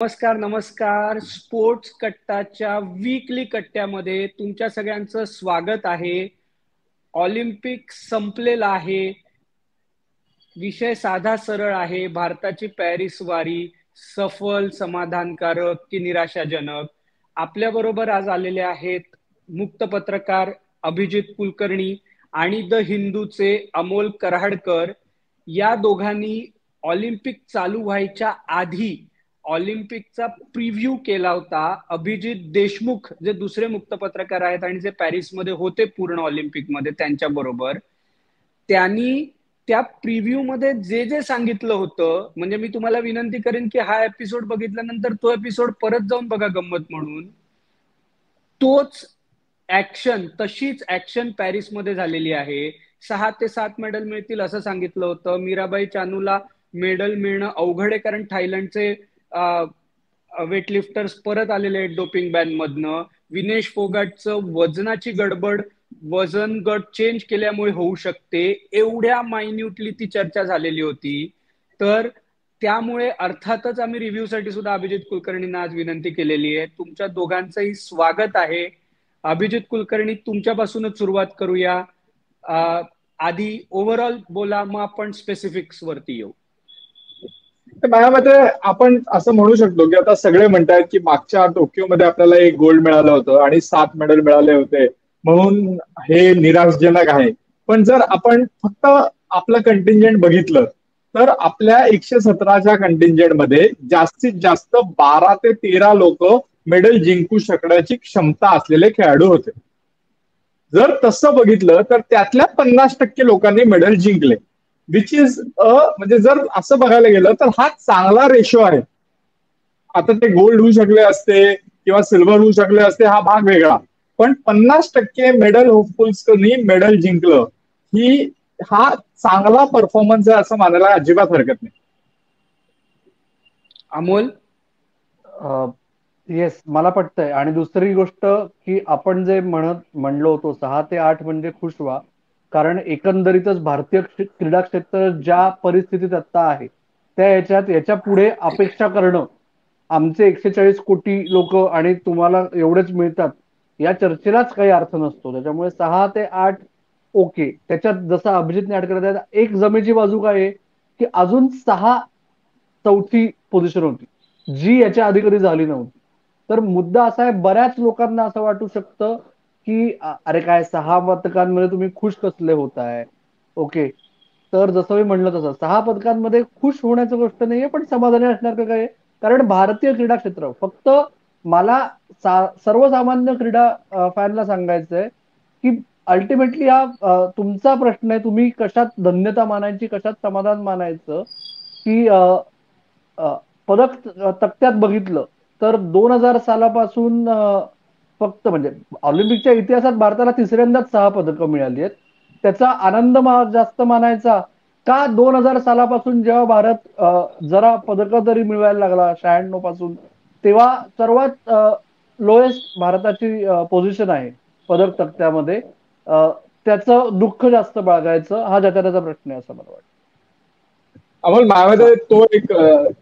नमस्कार नमस्कार. Sports कट्टाच्या weekly कट्ट्यामध्ये तुमच्या सगळ्यांचं स्वागत आहे. ऑलिम्पिक संपलेला आहे. विषय साधा सरळ आहे. भारताची पॅरिस वारी सफल, समाधानकारक की निराशाजनक. आपल्या बरोबर आज आलेले आहेत मुक्त पत्रकार अभिजित कुलकर्णी आणि द हिंदूचे अमोल कराडकर. या दोघांनी ऑलिम्पिक चालू व्हायच्या आधी ऑलिम्पिकचा प्रिव्ह्यू केला होता. अभिजित देशमुख जे दुसरे मुक्त पत्रकार आहेत आणि जे पॅरिसमध्ये होते पूर्ण ऑलिम्पिकमध्ये, त्यांच्या बरोबर त्यांनी त्या प्रिव्ह्यू मध्ये जे जे सांगितलं होतं, म्हणजे मी तुम्हाला विनंती करेन की हा एपिसोड बघितल्यानंतर तो एपिसोड परत जाऊन बघा गंमत म्हणून. तोच ऍक्शन, तशीच ऍक्शन पॅरिसमध्ये झालेली आहे. 6 ते 7 मेडल मिळतील असं सांगितलं होतं. मीराबाई चानूला मेडल मिळणं अवघड आहे कारण थायलंडचे वेटलिफ्टर्स परत आलेले आहेत डोपिंग बॅन मधनं. विनेश फोगाटचं वजनाची गडबड, वजन गट चेंज केल्यामुळे होऊ शकते, एवढ्या मायन्यूटली ती चर्चा झालेली होती. तर त्यामुळे अर्थातच आम्ही रिव्ह्यूसाठी सुद्धा अभिजित कुलकर्णींना आज विनंती केलेली आहे. तुमच्या दोघांचंही स्वागत आहे. अभिजित कुलकर्णी, तुमच्यापासूनच सुरुवात करूया. आधी ओव्हरऑल बोला, मग आपण स्पेसिफिक्स वरती येऊ. माझ्या मते आपण असं म्हणू शकतो की आता सगळे म्हणतात की मागच्या टोकियोमध्ये आपल्याला एक गोल्ड मिळालं होतं आणि 7 मेडल मिळाले होते, म्हणून हे निराशजनक आहे. पण जर आपण फक्त आपलं कंटिंजेंट बघितलं तर आपल्या 117च्या कंटिंजेंटमध्ये जास्तीत जास्त 12 ते 13 लोक मेडल जिंकू शकण्याची क्षमता असलेले खेळाडू होते. जर तसं बघितलं तर त्यातल्या 50% लोकांनी मेडल जिंकले, विच इज म्हणजे जर असं बघायला गेलं तर हा चांगला रेशो आहे. आता ते गोल्ड होऊ शकले असते किंवा सिल्वर होऊ शकले असते, हा भाग वेगळा. पण 50% मेडल होपफुल्सनी मेडल जिंकलं, हा चांगला परफॉर्मन्स आहे असं मानायला अजिबात हरकत नाही. अमोल? येस, मला पटतंय. आणि दुसरी गोष्ट की आपण जे म्हणलो होतो 6 ते 8 म्हणजे खुश व्हा, कारण एकंदरीतच भारतीय क्रीडा क्षेत्र ज्या परिस्थितीत आता आहे त्या याच्या पुढे अपेक्षा करणं, आमचे 140 कोटी लोक आणि तुम्हाला एवढेच मिळतात, या चर्चेलाच काही अर्थ नसतो. त्याच्यामुळे 6 ते 8 ओके. त्याच्यात जसं अभिजितने ऍड करत आहे, एक जमेची बाजू काय आहे की अजून 6 चौथी पोझिशन होती जी याच्या आधी कधी झाली नव्हती. तर मुद्दा असा आहे, बऱ्याच लोकांना असं वाटू शकतं की अरे काय 6 पदकांमध्ये तुम्ही खुश कसले होताय. ओके, तर जसं मी म्हणलं तसं 6 पदकांमध्ये खुश होण्याचं गोष्ट नाहीये, पण समाधानी असणार काय. कारण भारतीय क्रीडा क्षेत्र, फक्त मला सर्वसामान्य क्रीडा फॅनला सांगायचंय की अल्टिमेटली हा तुमचा प्रश्न आहे, तुम्ही कशात धन्यता मानायची, कशात समाधान मानायचं. की पदक तक्त्यात बघितलं तर 2000 सालापासून फक्त म्हणजे ऑलिम्पिकच्या इतिहासात भारताला तिसऱ्यांदाच 6 पदकं मिळाली आहेत. त्याचा आनंद जास्त मानायचा का 2000 सालापासून जेव्हा भारत जरा पदकं तरी मिळवायला लागला 96 पासून, तेव्हा सर्वात लोएस्ट भारताची पोझिशन आहे पदक तक्त्यामध्ये. त्याचं दुःख जास्त बाळगायचं, हा ज्याचा त्याचा प्रश्न आहे असं मला वाटतं. अमोल, माझ्यामध्ये तो एक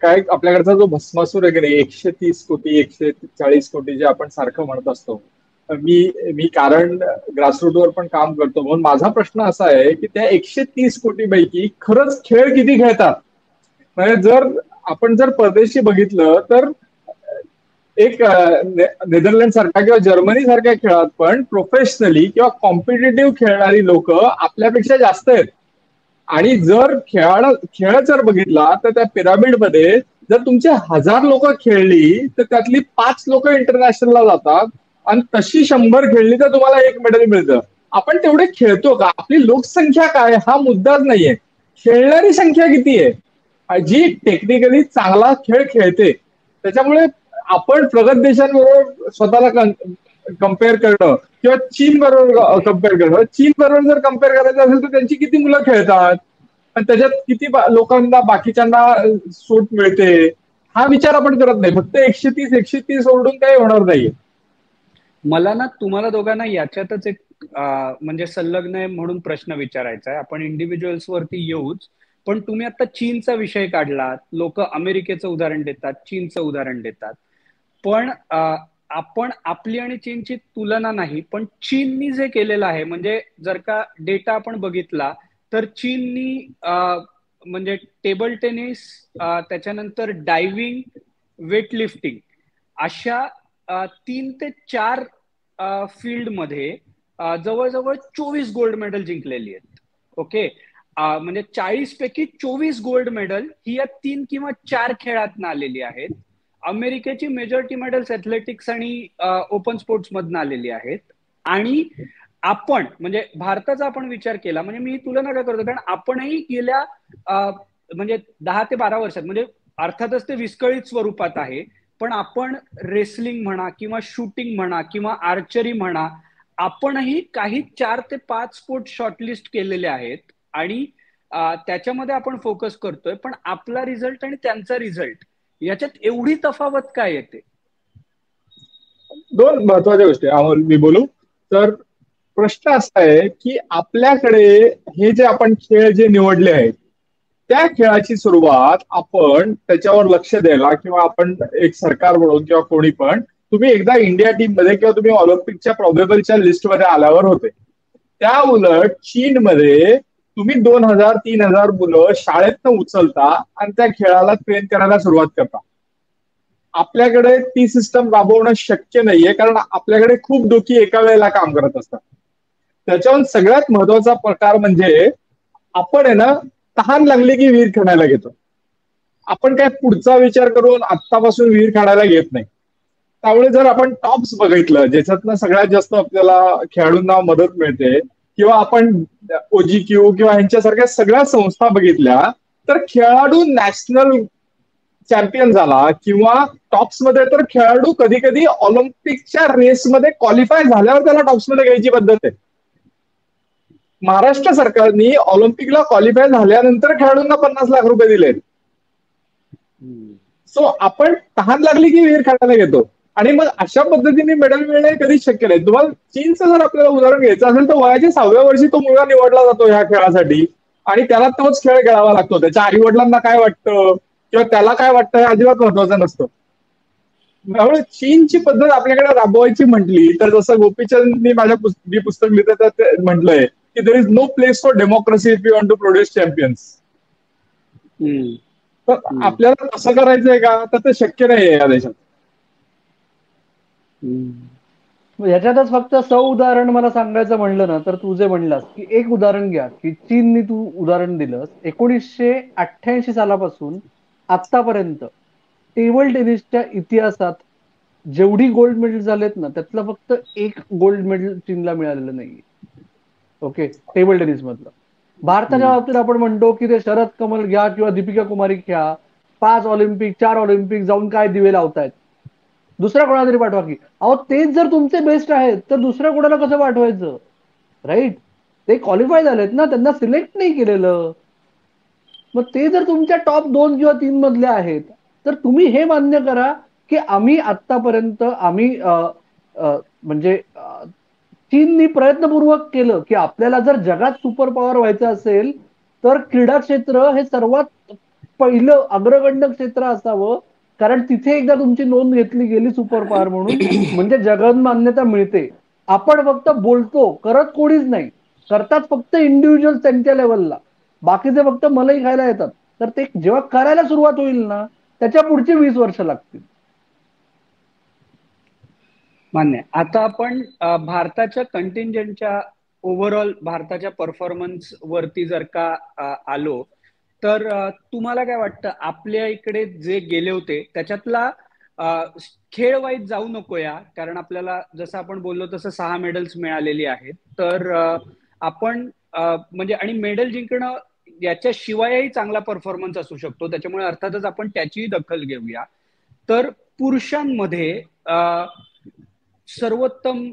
काय आपल्याकडचा जो भस्मासूर आहे की नाही, 130 कोटी 140 कोटी जे आपण सारखं म्हणत असतो. मी कारण ग्रासरूटवर पण काम करतो, म्हणून माझा प्रश्न असा आहे की त्या 130 कोटी पैकी खरंच खेळ किती खेळतात. म्हणजे जर परदेशी बघितलं तर एक नेदरलँड सारख्या किंवा जर्मनी सारख्या खेळात पण प्रोफेशनली किंवा कॉम्पिटेटिव्ह खेळणारी लोक आपल्यापेक्षा जास्त आहेत. आणि जर खेळ जर बघितला तर त्या पिरामिडमध्ये जर तुमचे 1000 लोक खेळली तर त्यातली 5 लोक इंटरनॅशनलला जातात आणि तशी 100 खेळली तर तुम्हाला 1 मेडल मिळतं. आपण तेवढे खेळतो का? आपली लोकसंख्या काय हा मुद्दाच नाहीये, खेळणारी संख्या किती आहे जी टेक्निकली चांगला खेळ खेळते. त्याच्यामुळे आपण प्रगत देशांबरोबर स्वतःला कम्पेअर करणं किंवा चीन बरोबर कम्पेअर करणं, चीन बरोबर जर कम्पेअर करायचं असेल तर त्यांची किती मुलं खेळतात आणि त्याच्यात किती लोकांना बाकीच्यांना सूट मिळते, हा विचार आपण करत नाही. फक्त 130 सोडून काही होणार नाहीये. मला ना तुम्हाला दोघांना याच्यातच एक म्हणजे संलग्न म्हणून प्रश्न विचारायचा आहे. आपण इंडिव्हिज्युअल्स वरती येऊच, पण तुम्ही आता चीनचा विषय काढला, लोक अमेरिकेचं उदाहरण देतात, चीनचं उदाहरण देतात, पण आपण आपली आणि चीनची तुलना नाही, पण चीननी जे केलेलं आहे, म्हणजे जर का डेटा आपण बघितला तर चीननी म्हणजे टेबल टेनिस, त्याच्यानंतर डायव्हिंग, वेटलिफ्टिंग अशा 3 ते 4 फील्डमध्ये जवळजवळ 24 गोल्ड मेडल जिंकलेली आहेत. ओके, म्हणजे 40 पैकी 24 गोल्ड मेडल ही या 3 किंवा 4 खेळात आलेली आहेत. अमेरिकेची मेजॉरिटी मेडल्स ऍथलेटिक्स आणि ओपन स्पोर्ट्स मधून आलेली आहेत. आणि आपण म्हणजे भारताचा आपण विचार केला, म्हणजे मी तुलना का करतो, कारण आपणही गेल्या म्हणजे 10 ते 12 वर्षात, म्हणजे अर्थातच ते विस्कळीत स्वरूपात आहे, पण आपण रेसलिंग म्हणा किंवा शूटिंग म्हणा किंवा आर्चरी म्हणा, आपणही काही 4 ते 5 स्पोर्ट शॉर्टलिस्ट केलेले आहेत आणि त्याच्यामध्ये आपण फोकस करतोय. पण आपला रिझल्ट आणि त्यांचा रिझल्ट याच्यात एवढी तफावत काय येते? दोन महत्वाच्या गोष्टी अमोल, मी बोलू तर प्रश्न असा आहे की आपल्याकडे हे जे आपण खेळ जे निवडले आहेत त्या खेळाची सुरुवात आपण त्याच्यावर लक्ष द्यायला, किंवा आपण एक सरकार म्हणून किंवा कोणी पण, तुम्ही एकदा इंडिया टीम मध्ये किंवा तुम्ही ऑलिम्पिकच्या प्रोबेबलच्या लिस्टमध्ये आल्यावर होते. त्या उलट चीनमध्ये तुम्ही 2000-3000 मुलं शाळेतनं उचलता आणि त्या खेळाला ट्रेन करायला सुरुवात करता. आपल्याकडे ती सिस्टम राबवणं शक्य नाहीये, कारण आपल्याकडे खूप डोकी एका वेळेला काम करत असतात. त्याच्यावर सगळ्यात महत्वाचा प्रकार म्हणजे आपण आहे ना, तहान लागली की विहीर खणायला घेतो. आपण काय पुढचा विचार करून आत्तापासून विहीर खणायला घेत नाही. त्यामुळे जर आपण टॉप्स बघितलं, ज्याच्यातनं सगळ्यात जास्त आपल्याला खेळाडूंना मदत मिळते, किंवा आपण OGQ किंवा ह्यांच्यासारख्या सगळ्या संस्था बघितल्या, तर खेळाडू नॅशनल चॅम्पियन झाला किंवा टॉप्समध्ये, तर खेळाडू कधी कधी ऑलिम्पिकच्या रेसमध्ये क्वालिफाय झाल्यावर त्याला टॉप्समध्ये घ्यायची पद्धत आहे. महाराष्ट्र सरकारने ऑलिम्पिकला क्वालिफाय झाल्यानंतर खेळाडूंना 50 लाख रुपये दिले. सो आपण तहान लागली की विहीर खायला घेतो आणि मग अशा पद्धतीने मेडल मिळणे कधीच शक्य नाही. तुम्हाला चीनचं जर आपल्याला उदाहरण घ्यायचं असेल तर वयाच्या 6व्या वर्षी तो मुलगा निवडला जातो ह्या खेळासाठी आणि त्याला तोच खेळ खेळावा लागतो. त्याच्या आई वडिलांना काय वाटतं किंवा त्याला काय वाटतं हे अजिबात महत्वाचं नसतं. त्यामुळे चीनची पद्धत आपल्याकडे राबवायची म्हटली तर जसं गोपीचंदनी मी पुस्तक लिहितं त्यात म्हटलंय की there is no place for democracy if you want to produce champions. तर आपल्याला तसं करायचंय का, तर ते शक्य नाही आहे या देशात. याच्यातच फक्त उदाहरण मला सांगायचं म्हणलं ना, तर तू जे म्हणलास की एक उदाहरण घ्या की चीननी तू उदाहरण दिलंस, 1988 सालापासून आतापर्यंत टेबल टेनिसच्या इतिहासात जेवढी गोल्ड मेडल झालेत ना, त्यातलं फक्त एक गोल्ड मेडल चीनला मिळालेलं नाहीये. ओके, टेबल टेनिस मधलं. भारताच्या बाबतीत आपण म्हणतो की ते शरद कमल घ्या किंवा दीपिका कुमारी घ्या, 5 ऑलिम्पिक 4 ऑलिम्पिक जाऊन काय दिवे लावतायत, दुसऱ्या कोणाला तरी पाठवा की. अहो तेच जर तुमचे बेस्ट आहेत तर दुसऱ्या कोणाला कसं पाठवायचं, राईट? ते क्वालिफाय झालेत ना, त्यांना सिलेक्ट नाही केलेलं. मग ते जर तुमच्या टॉप 2 किंवा 3 मधले आहेत तर तुम्ही हे मान्य करा की आम्ही आतापर्यंत म्हणजे चीननी प्रयत्नपूर्वक केलं की आपल्याला जर जगात सुपर पॉवर व्हायचं असेल तर क्रीडा क्षेत्र हे सर्वात पहिलं अग्रगण्य क्षेत्र असावं, कारण तिथे एकदा तुमची नोंद घेतली गेली सुपर पॉवर म्हणून म्हणजे जगात मान्यता मिळते. आपण फक्त बोलतो, करत कोणीच नाही. करतात फक्त इंडिव्हिज्युअल त्यांच्या लेवलला, बाकीचे फक्त मलाही खायला येतात. तर ते जेव्हा करायला सुरुवात होईल ना, त्याच्या पुढची 20 वर्ष लागतील. मान्य. आता आपण भारताच्या कंटिंजंटच्या ओव्हरऑल भारताच्या परफॉर्मन्स वरती जर का आलो तर तुम्हाला काय वाटतं, आपल्या इकडे जे गेले होते त्याच्यातला खेळ वाईज जाऊ नकोया, कारण आपल्याला जसं आपण बोललो तसं 6 मेडल्स मिळालेली आहेत. तर आपण म्हणजे आणि मेडल जिंकणं याच्याशिवायही चांगला परफॉर्मन्स असू शकतो, त्याच्यामुळे अर्थातच आपण त्याचीही दखल घेऊया. तर पुरुषांमध्ये सर्वोत्तम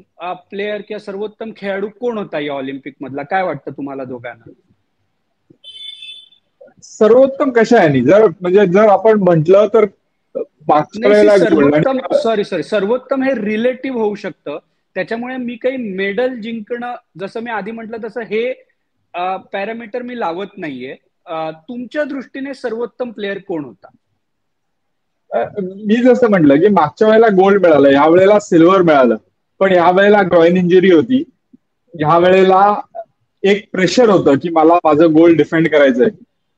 प्लेयर किंवा सर्वोत्तम खेळाडू कोण होता या ऑलिम्पिक मधला, काय वाटतं तुम्हाला दोघांना? सर्वोत्तम कशा आहे, जर आपण म्हटलं तर सर्वोत्तम हे रिलेटिव्ह होऊ शकतं. त्याच्यामुळे मी काही मेडल जिंकणं, जसं मी आधी म्हटलं तसं हे पॅरामीटर मी लावत नाहीये. तुमच्या दृष्टीने सर्वोत्तम प्लेअर कोण होता? मी जसं म्हटलं की मागच्या वेळेला गोल्ड मिळालं, या वेळेला सिल्वर मिळालं, पण या वेळेला ग्रॉइन इंजुरी होती. ह्या वेळेला एक प्रेशर होतं की मला माझं गोल्ड डिफेंड करायचंय.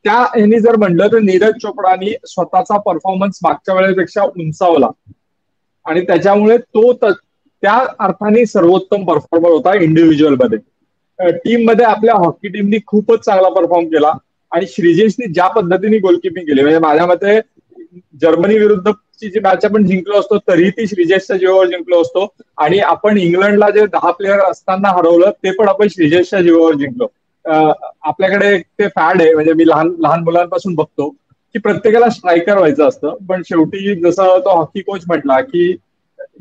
त्या ह्यानी जर म्हणलं तर नीरज चोपडानी स्वतःचा परफॉर्मन्स मागच्या वेळेपेक्षा उंचावला आणि त्याच्यामुळे तो त्या अर्थाने सर्वोत्तम परफॉर्मर होता इंडिव्हिज्युअल मध्ये. टीम मध्ये आपल्या हॉकी टीमनी खूपच चांगला परफॉर्म केला आणि श्रीजेशनी ज्या पद्धतीने गोलकीपिंग केली, म्हणजे माझ्या मते जर्मनी विरुद्धची जी मॅच आपण जिंकलो असतो तरीही ती श्रीजेशच्या जीवावर जिंकलो असतो, आणि आपण इंग्लंडला जे 10 प्लेयर असताना हरवलं ते पण आपण श्रीजेशच्या जीवावर जिंकलो. आपल्याकडे ते फॅड आहे, म्हणजे मी लहान लहान मुलांपासून बघतो की प्रत्येकाला स्ट्रायकर व्हायचं असतं, पण शेवटी जसं तो हॉकी कोच म्हटला की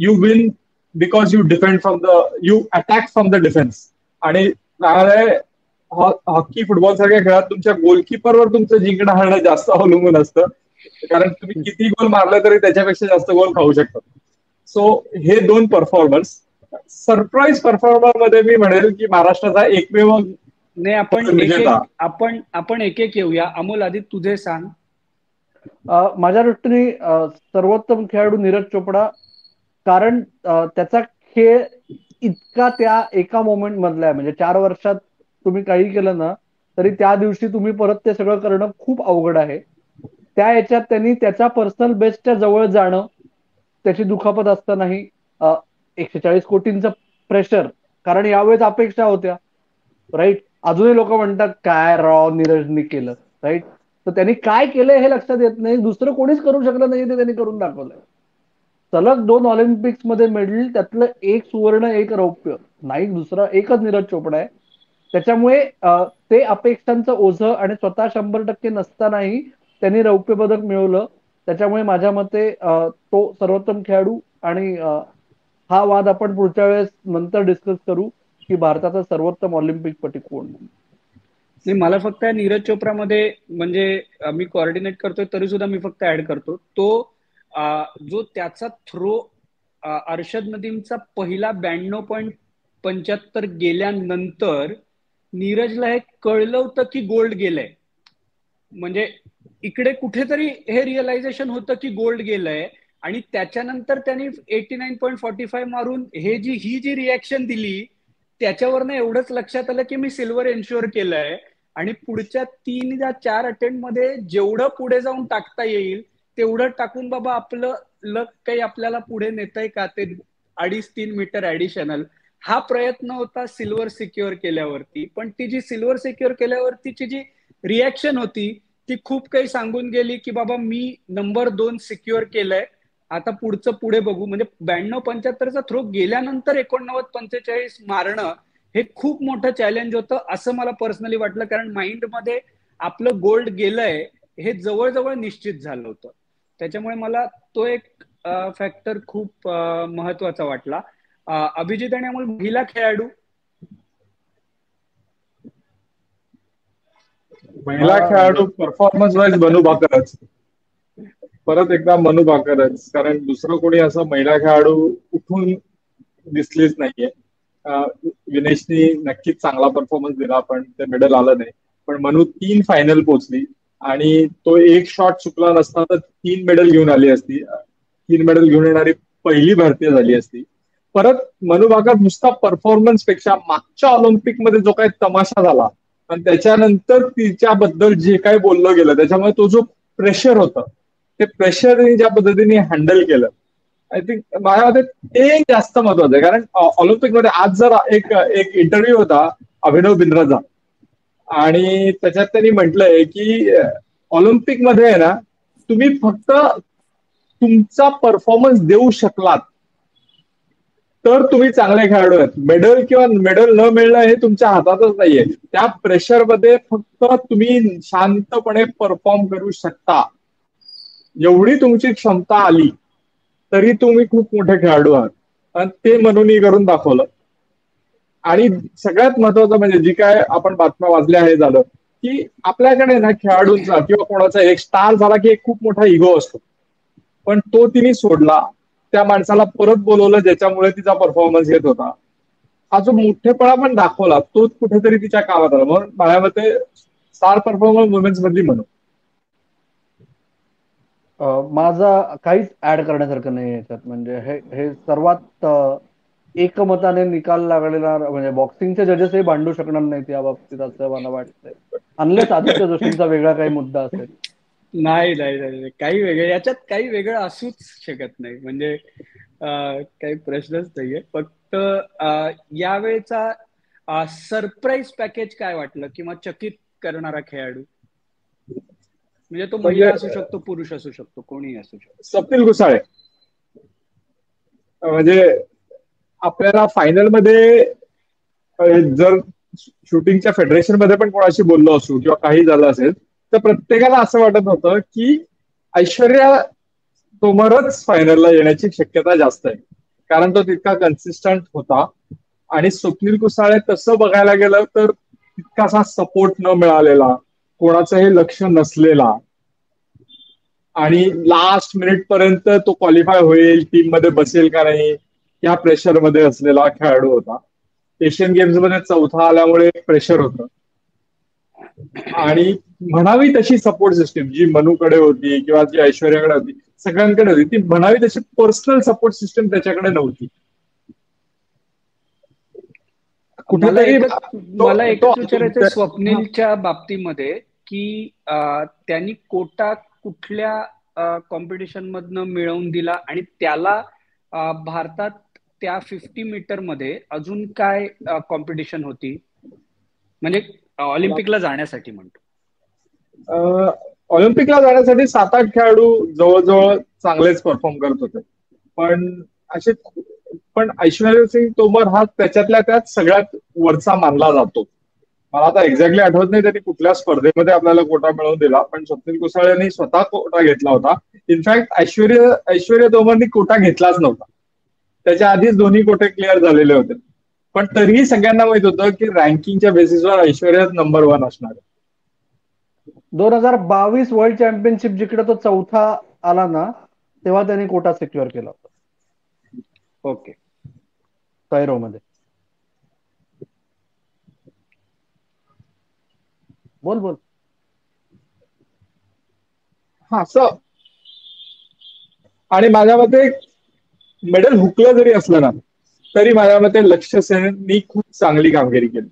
you win because you defend from you attack from the defence. आणि हॉकी फुटबॉल सारख्या खेळात तुमच्या गोलकीपरवर तुमचं जिंकणं हारणं जास्त अवलंबून असतं, कारण तुम्ही किती गोल मारले तरी त्याच्यापेक्षा जास्त गोल खाऊ शकता. सो हे दोन परफॉर्मन्स. सरप्राईज परफॉर्मर मध्ये मी म्हणेल की महाराष्ट्राचा एकमेव नाही, आपण एक एक येऊया. अमोल, आधी तुझे सांग. माझ्या दृष्टीने सर्वोत्तम खेळाडू नीरज चोपडा, कारण त्याचा खेळ इतका त्या एका मोमेंट मधला आहे. म्हणजे 4 वर्षात तुम्ही काही केलं ना तरी त्या दिवशी तुम्ही परत ते सगळं करणं खूप अवघड आहे. त्या याच्यात त्यांनी त्याच्या पर्सनल बेस्टच्या जवळ जाणं, त्याची दुखापत असतानाही 140 कोटींचं प्रेशर, कारण यावेळेस अपेक्षा होत्या, राईट. अजूनही लोक म्हणतात काय नीरजनी केलं, राईट. तर त्यांनी काय केलंय हे लक्षात येत नाही. दुसरं कोणीच करू शकलं नाही ते त्यांनी करून दाखवलंय. सलग 2 ऑलिम्पिक्स मध्ये मेडल, त्यातलं 1 सुवर्ण 1 रौप्य, नाही दुसरा एकच नीरज चोपडा आहे. त्याच्यामुळे ते अपेक्षांचं ओझं आणि स्वतः 100% नसतानाही त्यांनी रौप्य पदक मिळवलं. त्याच्यामुळे माझ्या मते तो सर्वोत्तम खेळाडू. आणि हा वाद आपण पुढच्या वेळेस नंतर डिस्कस करू की भारताचा सर्वोत्तम ऑलिम्पिक पटू कोण. नाही, मला फक्त नीरज चोप्रामध्ये, म्हणजे मी कोऑर्डिनेट करतोय तरी सुद्धा मी फक्त ऍड करतो तो जो त्याचा थ्रो अर्शद नदीमचा पहिला 92.75 गेल्यानंतर नीरजला हे कळलं होतं की गोल्ड गेलंय. म्हणजे इकडे कुठेतरी हे रिअलायझेशन होतं की गोल्ड गेलंय, आणि त्याच्यानंतर त्यांनी 89.45 मारून ही जी रिॲक्शन दिली त्याच्यावरनं एवढंच लक्षात आलं की मी सिल्वर एन्श्युअर केलंय, आणि पुढच्या 3 या 4 अटेम्प्ट मध्ये जेवढं पुढे जाऊन टाकता येईल तेवढं टाकून बाबा आपलं लक काही आपल्याला पुढे नेतंय का ते 2.5-3 मीटर ऍडिशनल, हा प्रयत्न होता सिल्वर सिक्युअर केल्यावरती. पण ती जी सिल्वर सिक्युअर केल्यावरतीची जी रिॲक्शन होती ती खूप काही सांगून गेली की बाबा मी नंबर 2 सिक्युअर केलंय, आता पुढचं पुढे बघू. म्हणजे 92-75चा थ्रो गेल्यानंतर 89-45 मारणं हे खूप मोठं चॅलेंज होतं असं मला पर्सनली वाटलं, कारण माइंडमध्ये आपलं गोल्ड गेलंय हे जवळजवळ निश्चित झालं होतं. त्याच्यामुळे मला तो एक फॅक्टर खूप महत्वाचा वाटला. अभिजित आणि अमोल, महिला खेळाडू. महिला खेळाडू परफॉर्मन्स वाईज मनू भाकरच, परत एकदा मनू भाकरच, कारण दुसरं कोणी असं महिला खेळाडू उठून दिसलीच नाहीये. विनेशनी नक्कीच चांगला परफॉर्मन्स दिला पण ते मेडल आलं नाही. पण मनू 3 फायनल पोहोचली आणि तो एक शॉट चुकला नसता तर 3 मेडल घेऊन आली असती. 3 मेडल घेऊन येणारी पहिली भारतीय झाली असती. परत मनू भाकर नुसता परफॉर्मन्स पेक्षा मागच्या ऑलिम्पिक मध्ये जो काही तमाशा झाला आणि त्याच्यानंतर तिच्याबद्दल जे काही बोललं गेलं त्याच्यामुळे तो जो प्रेशर होता ते प्रेशर ज्या पद्धतीने हँडल केलं, आय थिंक माझ्या मते ते जास्त महत्वाचं आहे. कारण ऑलिम्पिक मध्ये आज जर एक इंटरव्ह्यू होता अभिनव बिंद्राचा आणि त्याच्यात त्यांनी म्हटलंय की ऑलिम्पिक मध्ये आहे ना तुम्ही फक्त तुमचा परफॉर्मन्स देऊ शकलात तर तुम्ही चांगले खेळाडू आहेत. मेडल किंवा मेडल न मिळणं हे तुमच्या हातातच नाहीये. त्या प्रेशरमध्ये फक्त तुम्ही शांतपणे परफॉर्म करू शकता, एवढी तुमची क्षमता आली तरी तुम्ही खूप मोठे खेळाडू आहात. आणि ते मनूनी करून दाखवलं. आणि सगळ्यात महत्वाचं म्हणजे जी काय आपण बातम्या वाचल्या हे झालं की आपल्याकडे ना खेळाडूंचा किंवा कोणाचा एक स्टार झाला की एक खूप मोठा इगो असतो, पण तो तिने सोडला. त्या माणसाला परत बोलवलं ज्याच्यामुळे तिचा परफॉर्मन्स येत होता. हा जो मोठेपणा पण दाखवला तोच कुठेतरी तिच्या कामात आला. म्हणून माझ्या मते स्टार परफॉर्मर वुमेन्स मधली म्हणू. माझा काहीच ऍड करण्यासारखं नाही याच्यात. म्हणजे हे सर्वात एकमताने निकाल लागलेला, म्हणजे बॉक्सिंगचे जजेसही भांडू शकणार नाहीत या बाबतीत असं मला वाटतंय, अनलेस आदित्य जोशींचा वेगळा काही मुद्दा असेल. नाही नाही नाही, काही वेगळं याच्यात काही वेगळं असूच शकत नाही. म्हणजे काही प्रश्नच नाहीये. फक्त यावेळेचा सरप्राईज पॅकेज काय वाटलं किंवा चकित करणारा खेळाडू? म्हणजे तो म्हणजे महिला असू शकतो, पुरुष असू शकतो, कोणीही असू शकतो. स्वप्नील गुसाळे. म्हणजे आपल्याला फायनलमध्ये जर शूटिंगच्या फेडरेशन मध्ये पण कोणाशी बोललो असू किंवा काही झालं असेल तर प्रत्येकाला असं वाटत होतं की ऐश्वर्या तोमरच फायनलला येण्याची शक्यता जास्त आहे, कारण तो तितका कन्सिस्टंट होता. आणि स्वप्नील कुसाळे तसं बघायला गेलं तर तितकासा सपोर्ट न मिळालेला, कोणाचंही लक्ष नसलेला आणि लास्ट मिनिट पर्यंत तो क्वालिफाय होईल, टीम मध्ये बसेल का नाही या प्रेशरमध्ये असलेला खेळाडू होता. एशियन गेम्स मध्ये चौथा आल्यामुळे प्रेशर होतं. आणि म्हणावी तशी सपोर्ट सिस्टीम जी मनूकडे होती किंवा जी ऐश्वर्याकडे होती, सगळ्यांकडे होती, ती म्हणावी तशी पर्सनल सपोर्ट सिस्टीम त्याच्याकडे नव्हती. मला कुठेतरी एकच विचारायचं स्वप्नीलच्या बाबतीमध्ये की त्यांनी कोटा कुठल्या कॉम्पिटिशन मधनं मिळवून दिला आणि त्याला भारतात त्या 50 मीटर मध्ये अजून काय कॉम्पिटिशन होती, म्हणजे ऑलिम्पिकला जाण्यासाठी म्हणतो. ऑलिम्पिकला जाण्यासाठी 7-8 खेळाडू जवळजवळ चांगलेच परफॉर्म करत होते, पण ऐश्वर्या सिंग तोमर हा त्याच्यातल्या त्यात सगळ्यात वरचा मानला जातो. मला आता एक्झॅक्टली आठवत नाही त्यांनी कुठल्या स्पर्धेमध्ये आपल्याला कोटा मिळवून दिला, पण स्वप्नील कुसाळे यांनी स्वतः कोटा घेतला होता. इनफॅक्ट ऐश्वर्या तोमरनी कोटा घेतलाच नव्हता, त्याच्या आधीच दोन्ही कोटे क्लिअर झालेले होते. पण तरीही सगळ्यांना माहित होतं की रँकिंगच्या बेसिसवर ऐश्वर्या नंबर 1 असणार आहे. 2022 वर्ल्ड चॅम्पियनशिप जिकडे तो चौथा आला ना, तेव्हा त्यांनी कोटा सिक्युअर केला होता. ओके. कैरो मध्ये. बोल. हा असं. आणि माझ्या मते मेडल हुकलं जरी असलं ना, तरी माझ्या मते लक्ष्य सेननी खूप चांगली कामगिरी केली.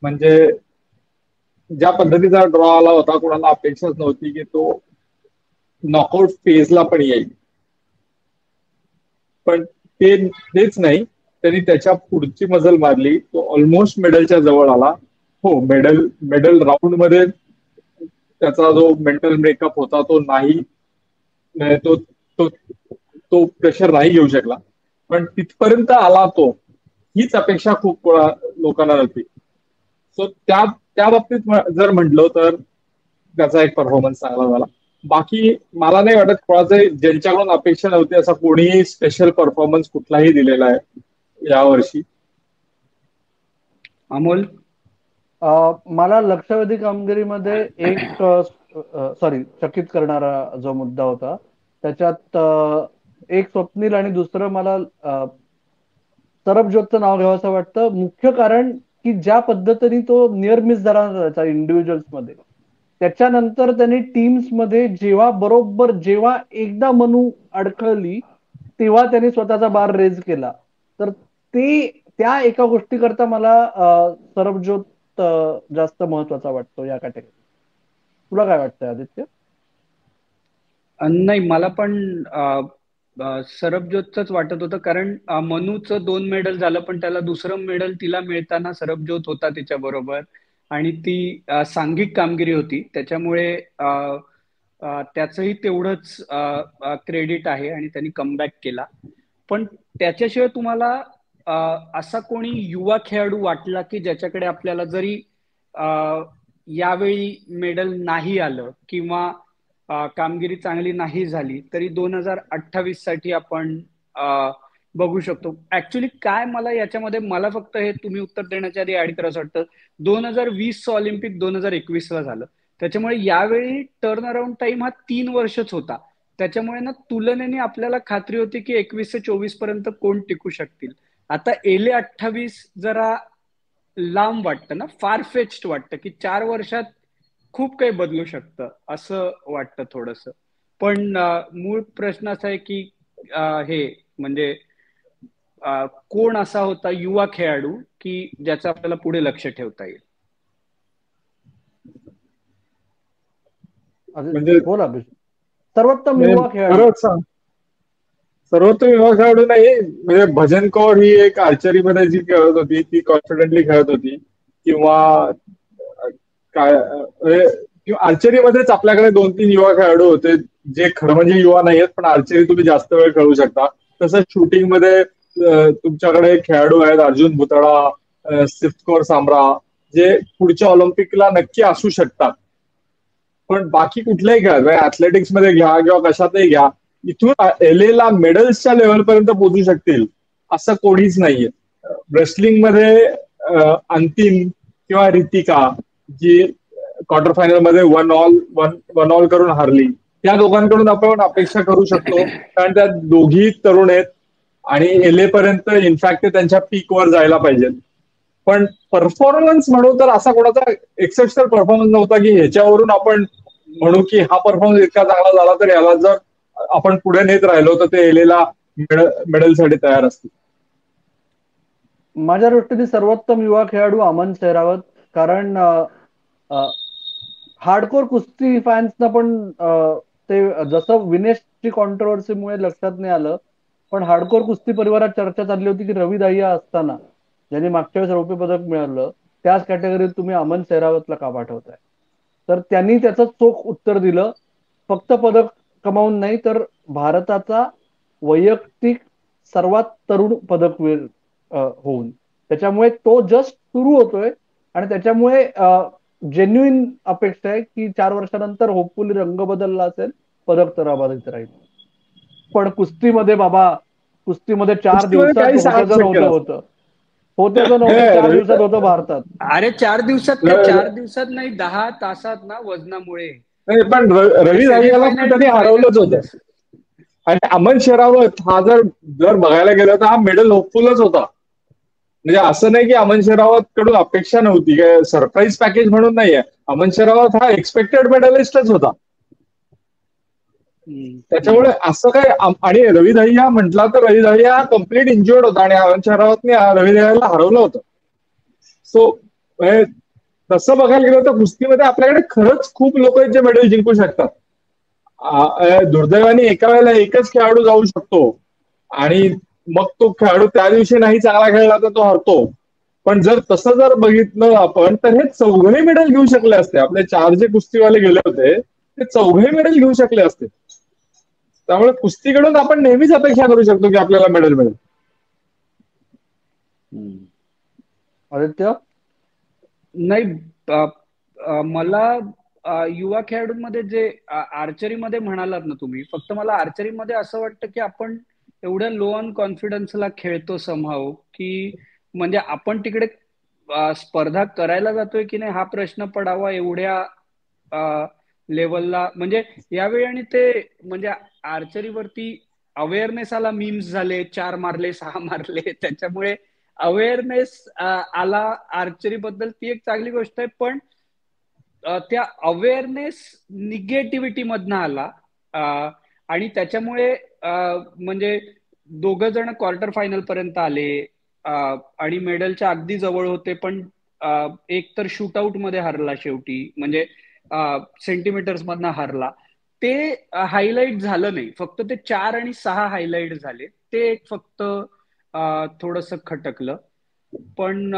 म्हणजे ज्या पद्धतीचा ड्रॉ आला होता, कोणाला अपेक्षाच नव्हती की तो नॉकआउट फेजला पण येईल. पण तेच नाही, त्यांनी त्याच्या पुढची मजल मारली, तो ऑलमोस्ट मेडलच्या जवळ आला. हो, मेडल राऊंड मध्ये त्याचा जो मेंटल ब्रेकअप होता तो नाही, तो प्रेशर नाही घेऊ शकला, पण तिथपर्यंत आला तो, हीच अपेक्षा खूप लोकांना होती. सो त्या बाबतीत जर म्हटलं तर त्याचा एक परफॉर्मन्स चांगला झाला. बाकी मला नाही वाटत कोणाचे ज्यांच्याकडून अपेक्षा नव्हती असा कोणीही स्पेशल परफॉर्मन्स कुठलाही दिलेला आहे यावर्षी. अमोल? मला लक्षवेधी कामगिरीमध्ये एक चकित करणारा जो मुद्दा होता त्याच्यात एक स्वप्नील आणि दुसरं मला सरबजोतचं नाव घ्यावं असं वाटतं. मुख्य कारण की ज्या पद्धतीने तो नियर मिस झाला त्याच्या इंडिव्हिज्युअल्स मध्ये, त्याच्यानंतर त्यांनी टीम्स मध्ये जेव्हा एकदा मनू अडखळली तेव्हा त्यांनी स्वतःचा बार रेज केला. तर त्या एका गोष्टी करता मला सरबजोत जास्त महत्वाचा वाटतो या कॅटेगरीत. तुला काय वाटतंय आदित्य? नाही, मला पण सरबजोतच वाटत होतं, कारण मनूचं 2 मेडल झालं, पण त्याला दुसरं मेडल तिला मिळताना सरबजोत होता तिच्या बरोबर आणि ती सांघिक कामगिरी होती, त्याच्यामुळे त्याचंही तेवढंच क्रेडिट आहे आणि त्यांनी कमबॅक केला. पण त्याच्याशिवाय तुम्हाला असा कोणी युवा खेळाडू वाटला की ज्याच्याकडे आपल्याला जरी यावेळी मेडल नाही आलं किंवा कामगिरी चांगली नाही झाली तरी 2028 साठी आपण बघू शकतो? ऍक्च्युली काय मला याच्यामध्ये फक्त हे तुम्ही उत्तर देण्याच्या आधी ऍड करायचं वाटतं, 2020 ऑलिम्पिक 2021 ला झालं, त्याच्यामुळे यावेळी टर्न अराउंड टाइम हा 3 वर्षच होता. त्याच्यामुळे ना तुलनेने आपल्याला खात्री होती की 21 ते 24 पर्यंत कोण टिकू शकतील. आता LA 28 जरा लांब वाटतं ना, फार फेच्ड वाटतं की 4 वर्षात खूप काही बदलू शकतं असं वाटतं थोडस. पण मूळ प्रश्न असा आहे की हे म्हणजे कोण असा होता युवा खेळाडू की ज्याचं आपल्याला पुढे लक्ष ठेवता येईल. म्हणजे बोला सर्वोत्तम युवा खेळाडू. खरंच सर्वोत्तम युवा खेळाडू नाही, म्हणजे भजन कौर ही एक आर्चरीमध्ये जी खेळत होती ती कॉन्फिडेंटली खेळत होती, किंवा काय आर्चरीमध्येच आपल्याकडे 2-3 युवा खेळाडू होते जे खरं म्हणजे युवा नाही आहेत, पण आर्चरी तुम्ही जास्त वेळ खेळू शकता. तसंच शूटिंग मध्ये तुमच्याकडे खेळाडू आहेत, अर्जुन भुतळा, सिफ्तकोर सामरा, जे पुढच्या ऑलिम्पिकला नक्की असू शकतात. पण बाकी कुठल्याही खेळात, ऍथलेटिक्स मध्ये घ्या किंवा कशातही घ्या, इथून एलएला मेडल्सच्या लेवलपर्यंत पोहोचू शकतील असं कोणीच नाहीये. रेसलिंग मध्ये अंतिम किंवा रितिका जी क्वार्टर फायनल मध्ये वन ऑल करून हारली, त्या दोघांकडून आपण अपेक्षा करू शकतो, कारण त्या दोघी तरुण आहेत आणि एलए पर्यंत इनफॅक्ट ते त्यांच्या पीकवर जायला पाहिजेत. पण परफॉर्मन्स म्हणू तर असा कोणाचा एक्सेप्शनल परफॉर्मन्स नव्हता की ह्याच्यावरून आपण म्हणू की हा परफॉर्मन्स इतका चांगला झाला तर याला जर आपण पुढे नेत राहिलो तर ते एलएला मेडलसाठी तयार असतील. माझ्या दृष्टीने सर्वोत्तम युवा खेळाडू अमन शेरावत. कारण हार्डकोर कुस्ती फॅन्सना पण ते जसं विनेशची कॉन्ट्रोवर्सीमुळे लक्षात नाही आलं, पण हार्डकोर कुस्ती परिवारात चर्चा चालली होती की रवी दहिया असताना ज्यांनी मागच्या वेळेस रौप्य पदक मिळवलं त्याच कॅटेगरीत तुम्ही अमन शेरावतला का पाठवताय. तर त्यांनी त्याचं चोख उत्तर दिलं, फक्त पदक कमावून नाही तर भारताचा वैयक्तिक सर्वात तरुण पदकवीर होऊन. त्याच्यामुळे तो जस्ट सुरू होतोय आणि त्याच्यामुळे जेन्युइन अपेक्षा आहे की 4 वर्षानंतर होपफुली रंग बदलला असेल, पदक तर अबाधित राहील. पण कुस्तीमध्ये बाबा, कुस्तीमध्ये 4 कुस्तीमध्ये दिवसात काही होत्याचं 6 नव्हतं सेकंड होतं. होत्याचं नव्हतं 4 दिवसात होतं भारतात. अरे 4 दिवसात काय, 4 दिवसात नाही 10 तासात ना वजनामुळे. नाही, पण रवी दहियाला पण सेमीफायनल त्यांनी टू फायनल हरवलंच होतं. मध्येच. आणि अमन शेरावत हा जर बघायला गेलं तर हा मेडल होपफुलच होता. म्हणजे असं नाही की अमन शेरावत कडून अपेक्षा नव्हती, काय सरप्राईज पॅकेज म्हणून नाहीये. अमन शेरावत हा एक्सपेक्टेड मेडलिस्टच होता. त्याच्यामुळे असं काय, आणि रवी दहिया म्हटला तर रवी दहिया कम्प्लीट इंज्युअर्ड होता आणि अमन शेरावतने रवी दहियाला हरवलं होतं. सो तसं बघायला गेलं तर कुस्तीमध्ये आपल्याकडे खरंच खूप लोक आहेत जे मेडल जिंकू शकतात. दुर्दैवाने एका वेळेला एकच खेळाडू जाऊ शकतो आणि मग तो खेळाडू त्या दिवशी नाही चांगला खेळला तर तो हरतो. पण तसं जर बघितलं आपण तर हे चौघही मेडल घेऊ शकले असते. आपले 4 जे कुस्तीवाले गेले होते ते चौघही मेडल घेऊ शकले असते. त्यामुळे कुस्तीकडून आपण नेहमीच अपेक्षा करू शकतो की आपल्याला मेडल मिळेल. आदित्य नाही, मला युवा खेळाडूंमध्ये जे आर्चरीमध्ये म्हणालात ना तुम्ही, फक्त मला आर्चरीमध्ये असं वाटतं की आपण एवढ्या लो ऑन कॉन्फिडन्सला खेळतो समहाव की म्हणजे आपण तिकडे स्पर्धा करायला जातोय की नाही हा प्रश्न पडावा एवढ्या लेवलला. म्हणजे यावेळी आणि ते म्हणजे आर्चरीवरती अवेअरनेस आला, मीम्स झाले, 4 मारले 6 मारले, त्याच्यामुळे अवेअरनेस आला आर्चरी बद्दल, ती एक चांगली गोष्ट आहे. पण त्या अवेअरनेस निगेटिव्हिटी मधनं आला आणि त्याच्यामुळे म्हणजे 2 जण क्वार्टर फायनल पर्यंत आले आणि मेडलच्या अगदी जवळ होते, पण एक तर शूटआउट मध्ये हरला शेवटी, म्हणजे सेंटीमीटर्स मधनं हरला. ते हायलाइट झालं नाही, फक्त ते 4 आणि 6 हायलाइट झाले. ते एक फक्त थोडस खटकलं. पण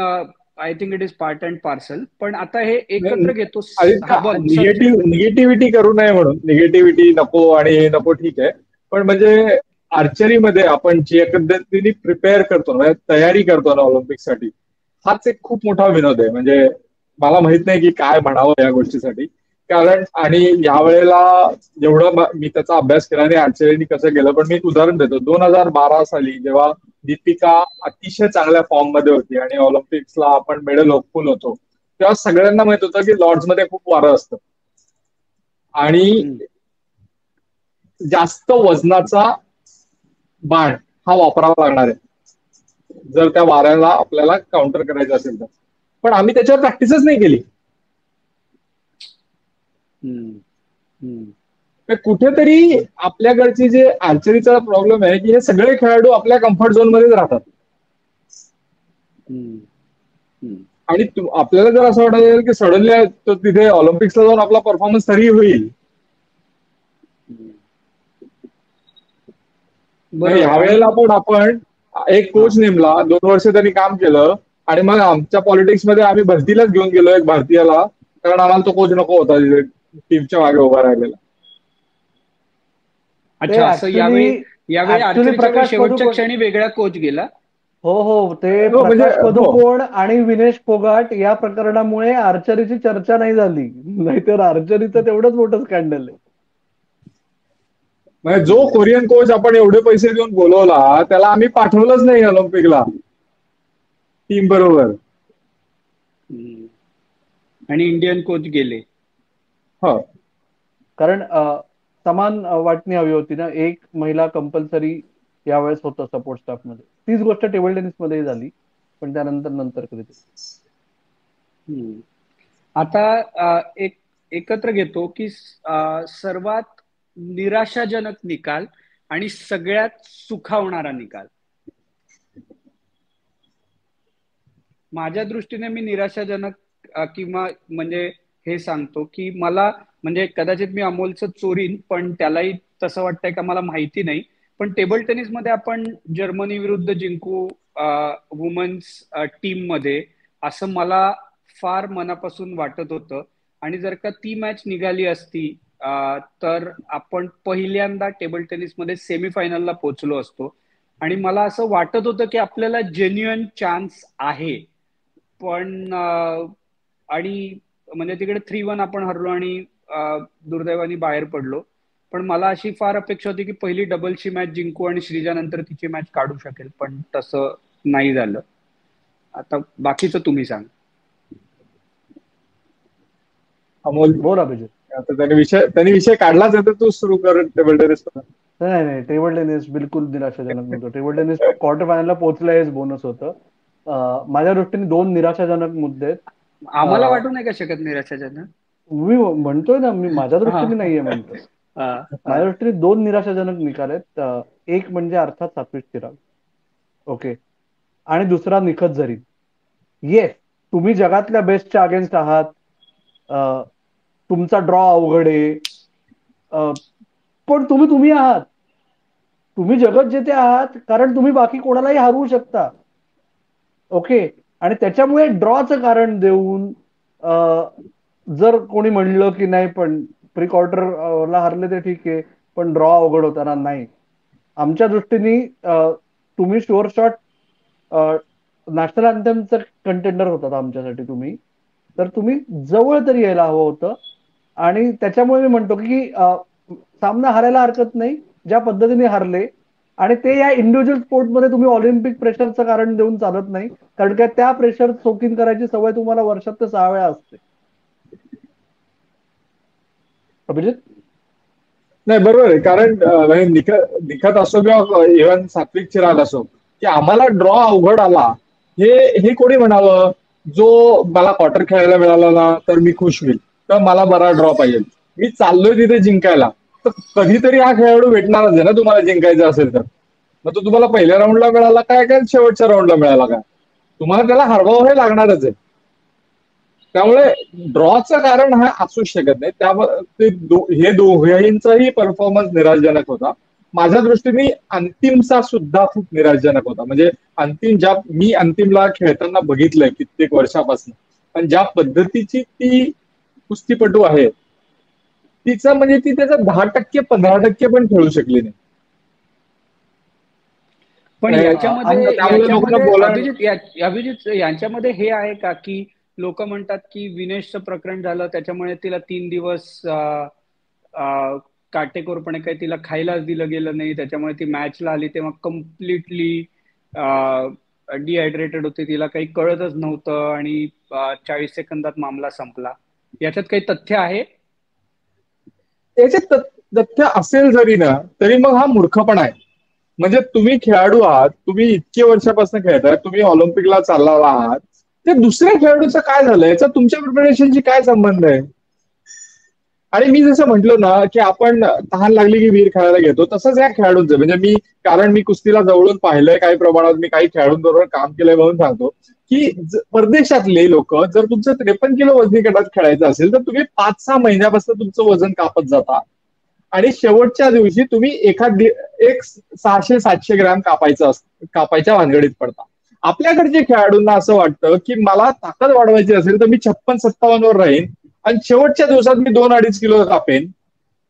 I think it is part and parcel. पण आता हे एकत्र घेतो. हा बोल सचिन. निगेटिव्हिटी करू नये म्हणून, निगेटिव्हिटी नको आणि हे नको, ठीक आहे. पण म्हणजे आर्चरीमध्ये आपण जे पद्धतीने प्रिपेअर करतो, म्हणजे तयारी करतो ना ऑलिम्पिकसाठी, हाच एक खूप मोठा विनोद आहे. म्हणजे मला माहित नाही की काय म्हणावं या गोष्टीसाठी. कारण आणि यावेळेला जेवढं मी त्याचा अभ्यास केला आणि आर्चरीने कसं केलं, पण मी एक उदाहरण देतो. 2012 साली जेव्हा दीपिका अतिशय चांगल्या फॉर्म मध्ये होती आणि ऑलिम्पिक्सला आपण मेडल होपफुल होतो, तेव्हा सगळ्यांना माहित होतं की लॉर्ड्स मध्ये खूप वारं असतं आणि जास्त वजनाचा बाण हा वापरावा लागणार आहे जर त्या वाऱ्याला आपल्याला काउंटर करायचं असेल तर. पण आम्ही त्याच्यावर प्रॅक्टिसच नाही केली. कुठेतरी आपल्याकडची जे आर्चरीचा प्रॉब्लेम आहे की हे सगळे खेळाडू आपल्या कम्फर्ट झोन मध्येच राहतात. आणि आपल्याला जर असं वाटत की सडनली तिथे ऑलिम्पिक्सला जाऊन आपला परफॉर्मन्स तरी होईल, ह्या वेळेला आपण एक कोच नेमला, 2 वर्ष त्यांनी काम केलं आणि मग आमच्या पॉलिटिक्समध्ये आम्ही भरतीलाच घेऊन गेलो एक भारतीयाला, कारण आम्हाला तो कोच नको होता टीमच्या मागे उभा राहिलेला. अच्छा, असं यावेळी प्रकाश शेवटच्या क्षणी वेगळा कोच गेला. हो, ते प्रकाश पदुकोण आणि विनेश फोगाट या प्रकरणामुळे आर्चरीची चर्चा नाही झाली, नाहीतर आर्चरीचं तेवढंच मोठं स्कॅन्डल आहे. म्हणजे जो कोरियन कोच आपण एवढे पैसे देऊन बोलवला त्याला आम्ही पाठवलंच नाही ऑलिम्पिकला टीम बरोबर, आणि इंडियन कोच गेले. हो, कारण समान वाटणी हवी होती ना, एक महिला कंपल्सरी यावेळेस होतं सपोर्ट स्टाफ मध्ये. तीच गोष्ट टेबल टेनिस मध्ये झाली, पण त्यानंतर कधी. आता एकत्र घेतो की सर्वात निराशाजनक निकाल आणि सगळ्यात सुखावणारा निकाल. माझ्या दृष्टीने मी निराशाजनक किंवा म्हणजे हे सांगतो की मला म्हणजे कदाचित मी अमोलचं चोरीन, पण त्यालाही तसं वाटतंय का मला माहिती नाही, पण टेबल टेनिस मध्ये आपण जर्मनी विरुद्ध जिंकू वुमन्स टीम मध्ये, असं मला फार मनापासून वाटत होतं. आणि जर का ती मॅच निघाली असती तर आपण पहिल्यांदा टेबल टेनिस मध्ये सेमीफायनलला पोहोचलो असतो. आणि मला असं वाटत होतं की आपल्याला जेन्युइन चान्स आहे, पण आणि म्हणजे तिकडे 3-1 आपण हरलो आणि दुर्दैवाने बाहेर पडलो. पण मला अशी फार अपेक्षा होती की पहिली डबलची मॅच जिंकू आणि श्रीजा नंतर तिची मॅच काढू शकेल, पण तसं नाही झालं. आता बाकीचं तुम्ही सांग. अमोल बोल अभिजित. आता त्यांनी विषय काढलाच आहे तर तू सुरू कर टेबल टेनिस. नाही, टेबल टेनिस बिलकुल निराशाजनक नव्हतं. टेबल टेनिस क्वार्टर फायनलला पोहोचलं हेच बोनस होतं. माझ्या दृष्टीने 2 निराशाजनक मुद्दे आहेत. आम्हाला वाटू नाही का शकत निराशाजनक? मी म्हणतोय ना, मी माझ्या दृष्टीने नाहीये म्हणतो. माझ्या दृष्टीने 2 निराशाजनक निकाल आहेत. एक म्हणजे अर्थात सात्विक चिराग, ओके, आणि दुसरा निखत झरीन. येस, तुम्ही जगातल्या बेस्टच्या अगेन्स्ट आहात, तुमचा ड्रॉ अवघड आहे, पण तुम्ही आहात, तुम्ही जगत जेथे आहात, कारण तुम्ही बाकी कोणालाही हरवू शकता, ओके. आणि त्याच्यामुळे ड्रॉचं कारण देऊन जर कोणी म्हणलं की नाही पण प्री क्वार्टरला हरले ते ठीक आहे, पण ड्रॉ अवघड होताना, नाही. आमच्या दृष्टीने तुम्ही शुअर शॉट नॅशनल अँथेमचं कंटेंडर होतात आमच्यासाठी तुम्ही, तर तुम्ही जवळ तरी यायला हवं होतं. आणि त्याच्यामुळे मी म्हणतो की सामना हारायला हरकत नाही ज्या पद्धतीने हरले, आणि ते या इंडिव्हिज्युअल स्पोर्टमध्ये तुम्ही ऑलिम्पिक प्रेशरचं कारण देऊन चालत नाही, कारण का त्या प्रेशर सोकिंग करायची सवय तुम्हाला वर्षात ते 6 वेळा असते. अभिजित? नाही, बरोबर आहे, कारण निखत असो किंवा इव्हन सात्विक चिराग असो, की आम्हाला ड्रॉ अवघड आला हे कोणी म्हणावं, जो मला क्वार्टर खेळायला मिळाला ना तर मी खुश होईल, तर मला बरा ड्रॉ पाहिजे, मी चाललोय तिथे जिंकायला, तर कधीतरी हा खेळाडू भेटणारच आहे ना तुम्हाला जिंकायचं असेल तर. मग तो तुम्हाला पहिल्या राऊंडला मिळाला काय शेवटच्या राऊंडला मिळाला काय, तुम्हाला त्याला हरवावं हे लागणारच आहे. त्यामुळे ड्रॉचं कारण हा असूच शकत नाही. त्यामुळे हे दोघांचाही परफॉर्मन्स निराशजनक होता. माझ्या दृष्टीने अंतिमचा सुद्धा खूप निराशजनक होता. म्हणजे मी अंतिमला खेळताना बघितलंय कित्येक वर्षापासून, पण ज्या पद्धतीची ती कुस्तीपटू आहे तिचं म्हणजे ती त्याचा 10% 15% पण खेळू शकली नाही. पण अभिजित यांच्यामध्ये हे आहे का की लोक म्हणतात की विनेशचं प्रकरण झालं त्याच्यामुळे तिला 3 दिवस काटेकोरपणे काही तिला खायलाच दिलं गेलं नाही, त्याच्यामुळे ती मॅचला आली तेव्हा कम्प्लिटली डिहायड्रेटेड होते, तिला काही कळतच नव्हतं आणि 40 सेकंदात मामला संपला. याच्यात काही तथ्य आहे? याच्यात तथ्य असेल जरी ना तरी मग हा मूर्खपणा आहे. म्हणजे तुम्ही खेळाडू आहात, तुम्ही इतके वर्षापासून खेळताय, तुम्ही ऑलिम्पिकला चालला आहात, ते दुसऱ्या खेळाडूचं काय झालं याचा तुमच्या प्रिपरेशनशी काय संबंध आहे? आणि मी जसं म्हटलो ना की आपण तहान लागली की वीर खेळायला घेतो, तसंच या खेळाडूंचं म्हणजे कारण मी कुस्तीला जवळून पाहिलंय काही प्रमाणात, मी काही खेळाडूंबरोबर काम केलंय म्हणून सांगतो की परदेशातले लोक जर तुमचं 53 किलो वजनी गटात खेळायचं असेल तर तुम्ही 5-6 महिन्यापासून तुमचं वजन कापत जाता आणि शेवटच्या दिवशी तुम्ही एक 600-700 ग्रॅम कापायच्या भानगडीत पडता. आपल्याकडचे खेळाडूंना असं वाटतं की मला ताकद वाढवायची असेल तर मी 56-57 वर राहीन आणि शेवटच्या दिवसात मी 2-2.5 किलो कापेन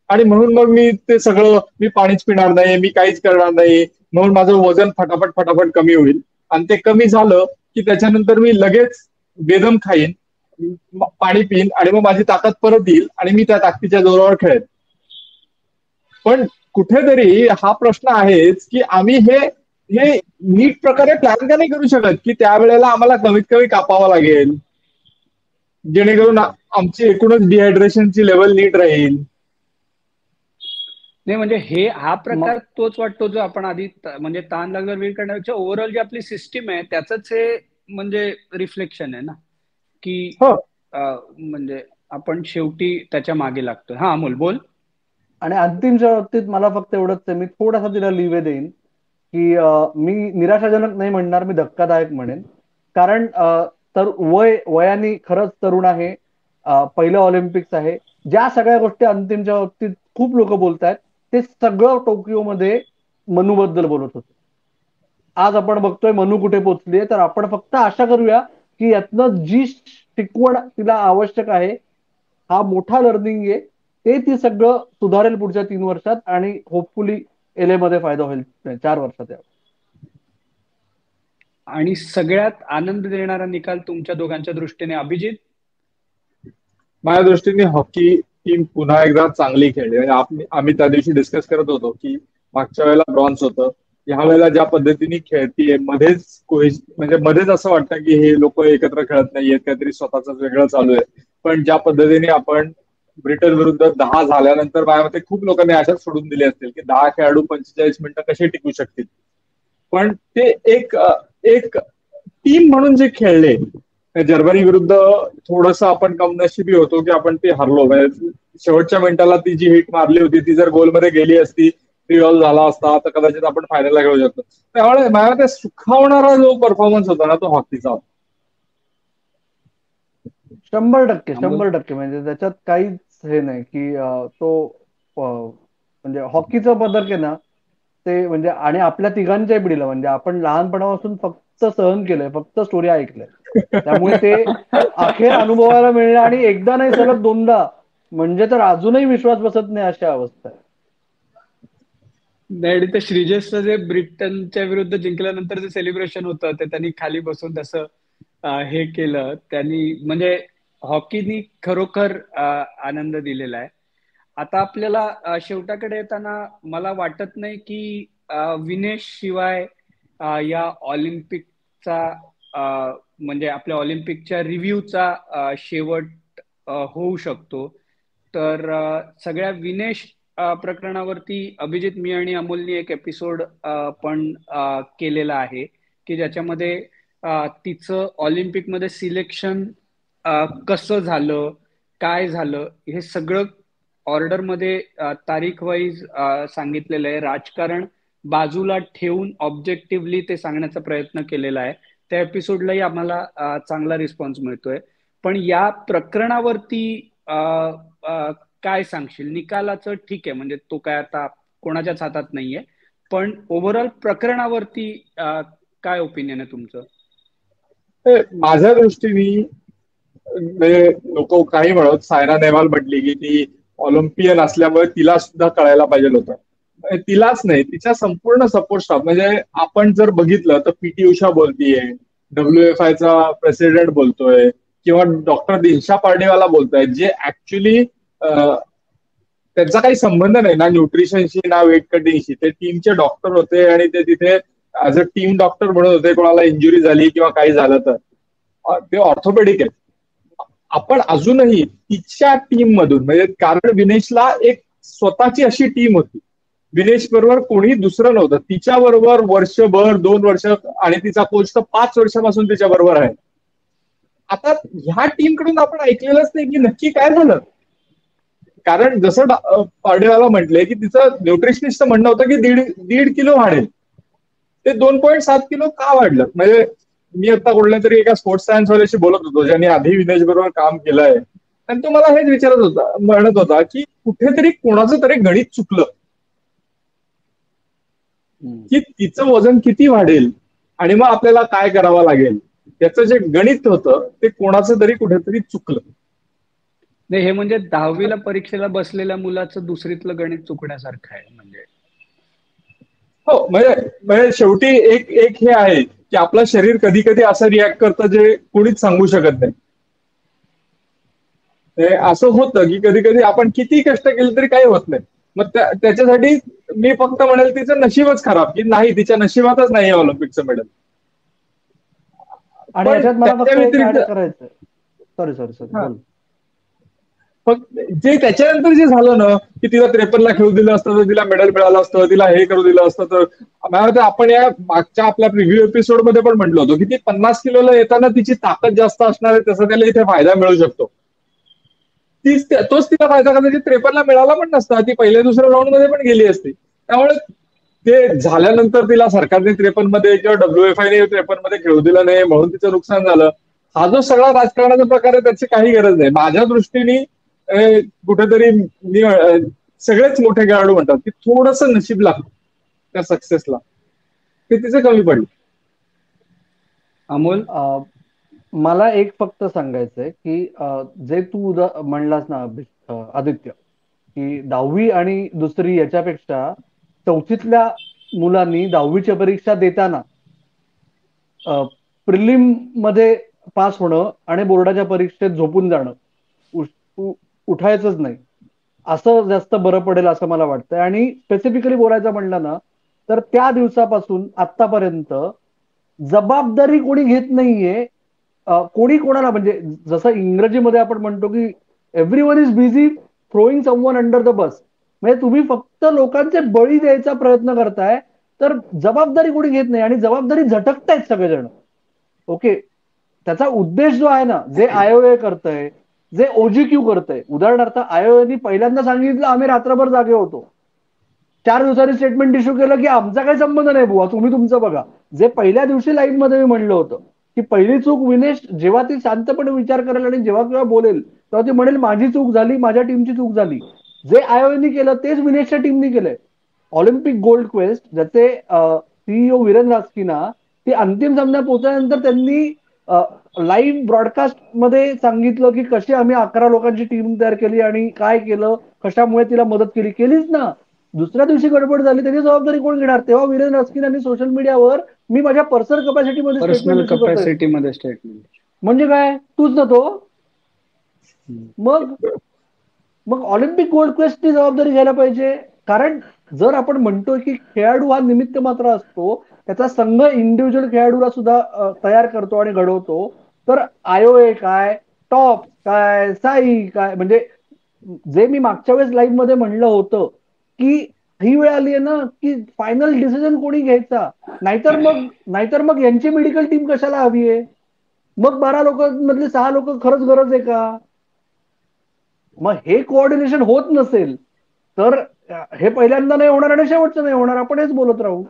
आणि म्हणून मग मी पाणीच पिणार नाही, मी काहीच करणार नाही, म्हणून माझं वजन फटाफट कमी होईल आणि ते कमी झालं की त्याच्यानंतर मी लगेच बेदम खाईन, पाणी पिईन आणि मग माझी ताकद परत येईल आणि मी त्या ताकदीच्या जोरावर खेळेन. पण कुठेतरी हा प्रश्न आहेच की आम्ही हे नीट प्रकारे प्लॅन का नाही करू शकत की त्यावेळेला आम्हाला कमीत कमी कापावं लागेल जेणेकरून आमची एकूणच डिहायड्रेशनची लेवल नीट राहील. नाही म्हणजे हा प्रकार तोच वाटतो जो आपण आधी म्हणजे ताण लागल्यावर वीर करण्यापेक्षा ओव्हरऑल जी आपली सिस्टीम आहे त्याच हे म्हणजे रिफ्लेक्शन आहे ना की म्हणजे आपण शेवटी त्याच्या मागे लागतो. हा अमोल बोल. आणि अंतिमच्या बाबतीत मला फक्त एवढंच आहे, मी थोडासा तिला लिवे देईन की मी निराशाजनक नाही म्हणणार, मी धक्कादायक म्हणेन. कारण तर वयाने खरंच तरुण आहे, पहिलं ऑलिम्पिक्स आहे. ज्या सगळ्या गोष्टी अंतिमच्या बाबतीत खूप लोक बोलतायत ते सगळं टोकियोमध्ये मनूबद्दल बोलत होते. आज आपण बघतोय मनू कुठे पोहोचलीये, तर आपण फक्त आशा करूया की यातनं जी शिकवण तिला आवश्यक आहे, हा मोठा लर्निंग आहे, ते ती सगळं सुधारेल पुढच्या 3 वर्षात आणि होपफुली एलए मध्ये फायदा होईल 4 वर्षात. आणि सगळ्यात आनंद देणारा निकाल तुमच्या दोघांच्या दृष्टीने अभिजित? माझ्या दृष्टीने हॉकी टीम पुन्हा एकदा चांगली खेळली. म्हणजे आम्ही त्या दिवशी डिस्कस करत होतो की मागच्या वेळेला ब्रॉन्झ होतं, ह्या वेळेला ज्या पद्धतीने खेळतीये मध्येच असं वाटतं की हे लोक एकत्र खेळत नाहीयेत, काहीतरी स्वतःच वेगळं चालू आहे. पण ज्या पद्धतीने आपण ब्रिटन विरुद्ध 10 झाल्यानंतर माझ्या मते खूप लोकांनी अशाच सोडून दिले असतील की 10 खेळाडू 45 मिनिटं कसे टिकू शकतील. पण ते एक टीम म्हणून जे खेळले, जर्मनी विरुद्ध थोडंसं आपण कमनशिबी होतो की आपण ते हरलो. म्हणजे शेवटच्या मिनिटाला ती जी हिट मारली होती ती जर गोलमध्ये गेली असती, 3-3 झाला असता तर कदाचित आपण फायनलला खेळू शकतो. त्यामुळे मला ते सुखावणारा जो परफॉर्मन्स होता ना तो हॉकीचा होता. 100% म्हणजे त्याच्यात काहीच हे नाही की तो म्हणजे हॉकीचं पदक आहे ना ते, म्हणजे आणि आपल्या तिघांच्या पिढीला म्हणजे आपण लहानपणापासून फक्त सहन केलंय, फक्त स्टोरी ऐकलंय, त्यामुळे ते अखेर अनुभवायला मिळणं आणि एकदा नाही सलग 2दा म्हणजे तर अजूनही विश्वास बसत नाही अशा अवस्था आहे. नाही तर श्रीजेशचं जे ब्रिटनच्या विरुद्ध जिंकल्यानंतर जे सेलिब्रेशन होतं ते त्यांनी खाली बसून तसं हे केलं, त्यांनी म्हणजे हॉकीनी खरोखर आनंद दिलेला आहे. आता आपल्याला शेवटाकडे येताना मला वाटत नाही की विनेश शिवाय या ऑलिम्पिकचा म्हणजे आपल्या ऑलिम्पिकच्या रिव्ह्यूचा शेवट होऊ शकतो. तर सगळ्या विनेश प्रकरणावरती अभिजित, मी आणि अमोलनी एक एपिसोड पण केलेला आहे की ज्याच्यामध्ये तिचं ऑलिम्पिकमध्ये सिलेक्शन कसं झालं, काय झालं, हे सगळं ऑर्डरमध्ये तारीख वाईज सांगितलेलं आहे. राजकारण बाजूला ठेवून ऑब्जेक्टिव्हली ते सांगण्याचा प्रयत्न केलेला आहे. त्या एपिसोडलाही आम्हाला चांगला रिस्पॉन्स मिळतोय. पण या प्रकरणावरती काय सांगशील? निकालाचं ठीक आहे, म्हणजे तो काय आता कोणाच्याच हातात नाहीये, पण ओव्हरऑल प्रकरणावरती काय ओपिनियन आहे तुमचं? माझ्या दृष्टीने लोक काही म्हणत, सायना नेहवाल म्हटली की ती ऑलिम्पियन असल्यामुळे तिला सुद्धा कळायला पाहिजे होतं. तिलाच नाही, तिच्या संपूर्ण सपोर्ट स्टाफ, म्हणजे आपण जर बघितलं तर पीटी उषा बोलतीये, WFI चा प्रेसिडेंट बोलतोय किंवा डॉक्टर दिनशा पार्डेवाला बोलतोय, जे ऍक्च्युली त्यांचा काही संबंध नाही ना न्यूट्रिशनशी ना वेट कटिंगशी. ते टीमचे डॉक्टर होते आणि ते तिथे ऍज अ टीम डॉक्टर म्हणत होते, कोणाला इंजुरी झाली किंवा काही झालं तर. ते ऑर्थोपेडिक आहेत. आपण अजूनही तिच्या टीम मधून, म्हणजे कारण विनेशला एक स्वतःची अशी टीम होती, विनेश बरोबर कोणी दुसरं नव्हतं, तिच्या बरोबर वर्षभर 2 वर्ष आणि तिचा कोच तर 5 वर्षापासून तिच्या बरोबर आहे. आता ह्या टीम कडून आपण ऐकलेलंच नाही की नक्की काय झालं. कारण जसं पार्डेवाला म्हटले की तिचं न्यूट्रिशनिस्ट म्हणणं होतं की दीड किलो वाढेल, ते 2.7 किलो का वाढलं. म्हणजे मी आता कुठल्या तरी एका स्पोर्ट्स सायन्स वाल्याशी बोलत होतो ज्यांनी आधी विनेश बरोबर काम केलंय, आणि तो मला हेच म्हणत होता की कुठेतरी कोणाचं तरी गणित चुकलं की तिचं वजन किती वाढेल आणि मग आपल्याला काय करावं लागेल, त्याचं जे गणित होतं ते कोणाचं तरी कुठेतरी चुकलं. नाही, हे म्हणजे 10वीला परीक्षेला बसलेल्या मुलाचं दुसरीतलं गणित चुकण्यासारखं आहे. म्हणजे हो, म्हणजे शेवटी एक हे आहे की आपलं शरीर कधी कधी असं रिॲक्ट करतं जे कोणीच सांगू शकत नाही. असं होतं की कधी कधी आपण किती कष्ट केले तरी काही होत नाही. मग त्याच्यासाठी मी फक्त म्हणेल तिचं नशीबच खराब की नाही, तिच्या नशिबातच नाही ऑलिम्पिकचं मेडल. आणि पण याच्यात मला त्याच्या फक्त एक ऍड व्यतिरिक्त करायचं, सॉरी बोल. फक्त जे त्याच्यानंतर जे झालं ना की तिला 53ला खेळू दिलं असतं तर तिला मेडल मिळालं असतं, तिला हे करू दिलं असतं, तर मला वाटतं आपण या मागच्या आपल्या प्रिव्ह्यू एपिसोडमध्ये पण म्हटलं होतं की ती 50 किलोला येताना तिची ताकद जास्त असणार आहे, तसं त्याला इथे फायदा मिळू शकतो. तोच तिला फायदा कदाचित 53ला मिळाला पण नसता, ती पहिल्या दुसऱ्या राऊंड मध्ये पण गेली असती. त्यामुळे ते झाल्यानंतर तिला सरकारने 53 मध्ये किंवा WFI ने 53 मध्ये खेळू दिलं नाही म्हणून तिचं नुकसान झालं, हा जो सगळा राजकारणाचा प्रकार आहे त्याची काही गरज नाही. माझ्या दृष्टीने कुठेतरी मी सगळेच मोठे खेळाडू म्हणतात की थोडंसं नशीब लागतं त्या सक्सेसला, ते तिचं कमी पडलं. अमोल, मला एक फक्त सांगायचंय की जे तू म्हणलास ना आदित्य, की 10वी आणि दुसरी याच्यापेक्षा चौथीतल्या मुलांनी 10वीची परीक्षा देताना प्रिलिम मध्ये पास होणं आणि बोर्डाच्या परीक्षेत झोपून जाणं, उठायचंच नाही, असं जास्त बरं पडेल असं मला वाटतंय. आणि स्पेसिफिकली बोलायचं म्हणलं ना तर त्या दिवसापासून आतापर्यंत जबाबदारी कोणी घेत नाहीये. कोणी कोणाला, म्हणजे जसं इंग्रजीमध्ये आपण म्हणतो की everyone is busy throwing someone under the bus, म्हणजे तुम्ही फक्त लोकांचे बळी द्यायचा प्रयत्न करताय, तर जबाबदारी कोणी घेत नाही आणि जबाबदारी झटकतायत सगळेजण. ओके, त्याचा उद्देश जो आहे ना, जे IOA करतंय, जे OGQ करतंय, उदाहरणार्थ IOAनी पहिल्यांदा सांगितलं आम्ही रात्रभर जागे होतो, 4 दिवसांनी स्टेटमेंट इश्यू केलं की आमचा काही संबंध नाही बुवा, तुम्ही तुमचं बघा. जे पहिल्या दिवशी लाईव्ह मध्ये मी म्हणलं होतं की पहिली चूक विनेश जेव्हा ती शांतपणे विचार करेल आणि जेव्हा केव्हा बोलेल तेव्हा ती म्हणेल माझी चूक झाली, माझ्या टीमची चूक झाली. जे IOAनी केलं तेच विनेशच्या टीमनी केलंय. ऑलिम्पिक गोल्ड क्वेस्ट ज्याचे CEO वीरेन रास्किना, ती अंतिम सामन्यात पोहोचल्यानंतर त्यांनी लाईव्ह ब्रॉडकास्ट मध्ये सांगितलं की कशी आम्ही 11 लोकांची टीम तयार केली आणि काय केलं, कशामुळे तिला मदत केलीच ना. दुसऱ्या दिवशी गडबड झाली, त्याची जबाबदारी कोण घेणार? तेव्हा वीरेन रास्किन यांनी सोशल मीडियावर मी माझ्या पर्सनल कपॅसिटीमध्ये स्टेटमेंट पर्सनल इश्यू करतोय. कपॅसिटीमध्ये स्टेटमेंट म्हणजे काय, तूच ना तो. मग ऑलिम्पिक गोल्ड क्वेस्टची जबाबदारी घ्यायला पाहिजे. कारण जर आपण म्हणतोय की खेळाडू हा निमित्त मात्र असतो, त्याचा संघ इंडिव्हिज्युअल खेळाडूला सुद्धा तयार करतो आणि घडवतो, तर IOA काय, टॉप काय, साई काय, म्हणजे जे मी मागच्या वेळेस लाईव्ह मध्ये म्हणलं होतं की ही वेळ आली आहे ना की फायनल डिसिजन कोणी घ्यायचा, नाहीतर मग यांची मेडिकल टीम कशाला हवी आहे? मग 12 लोक मधले 6 लोक खरंच गरज आहे का? मग हे कोऑर्डिनेशन होत नसेल तर हे पहिल्यांदा नाही होणार आणि शेवटचं नाही होणार, आपण हेच बोलत राहू.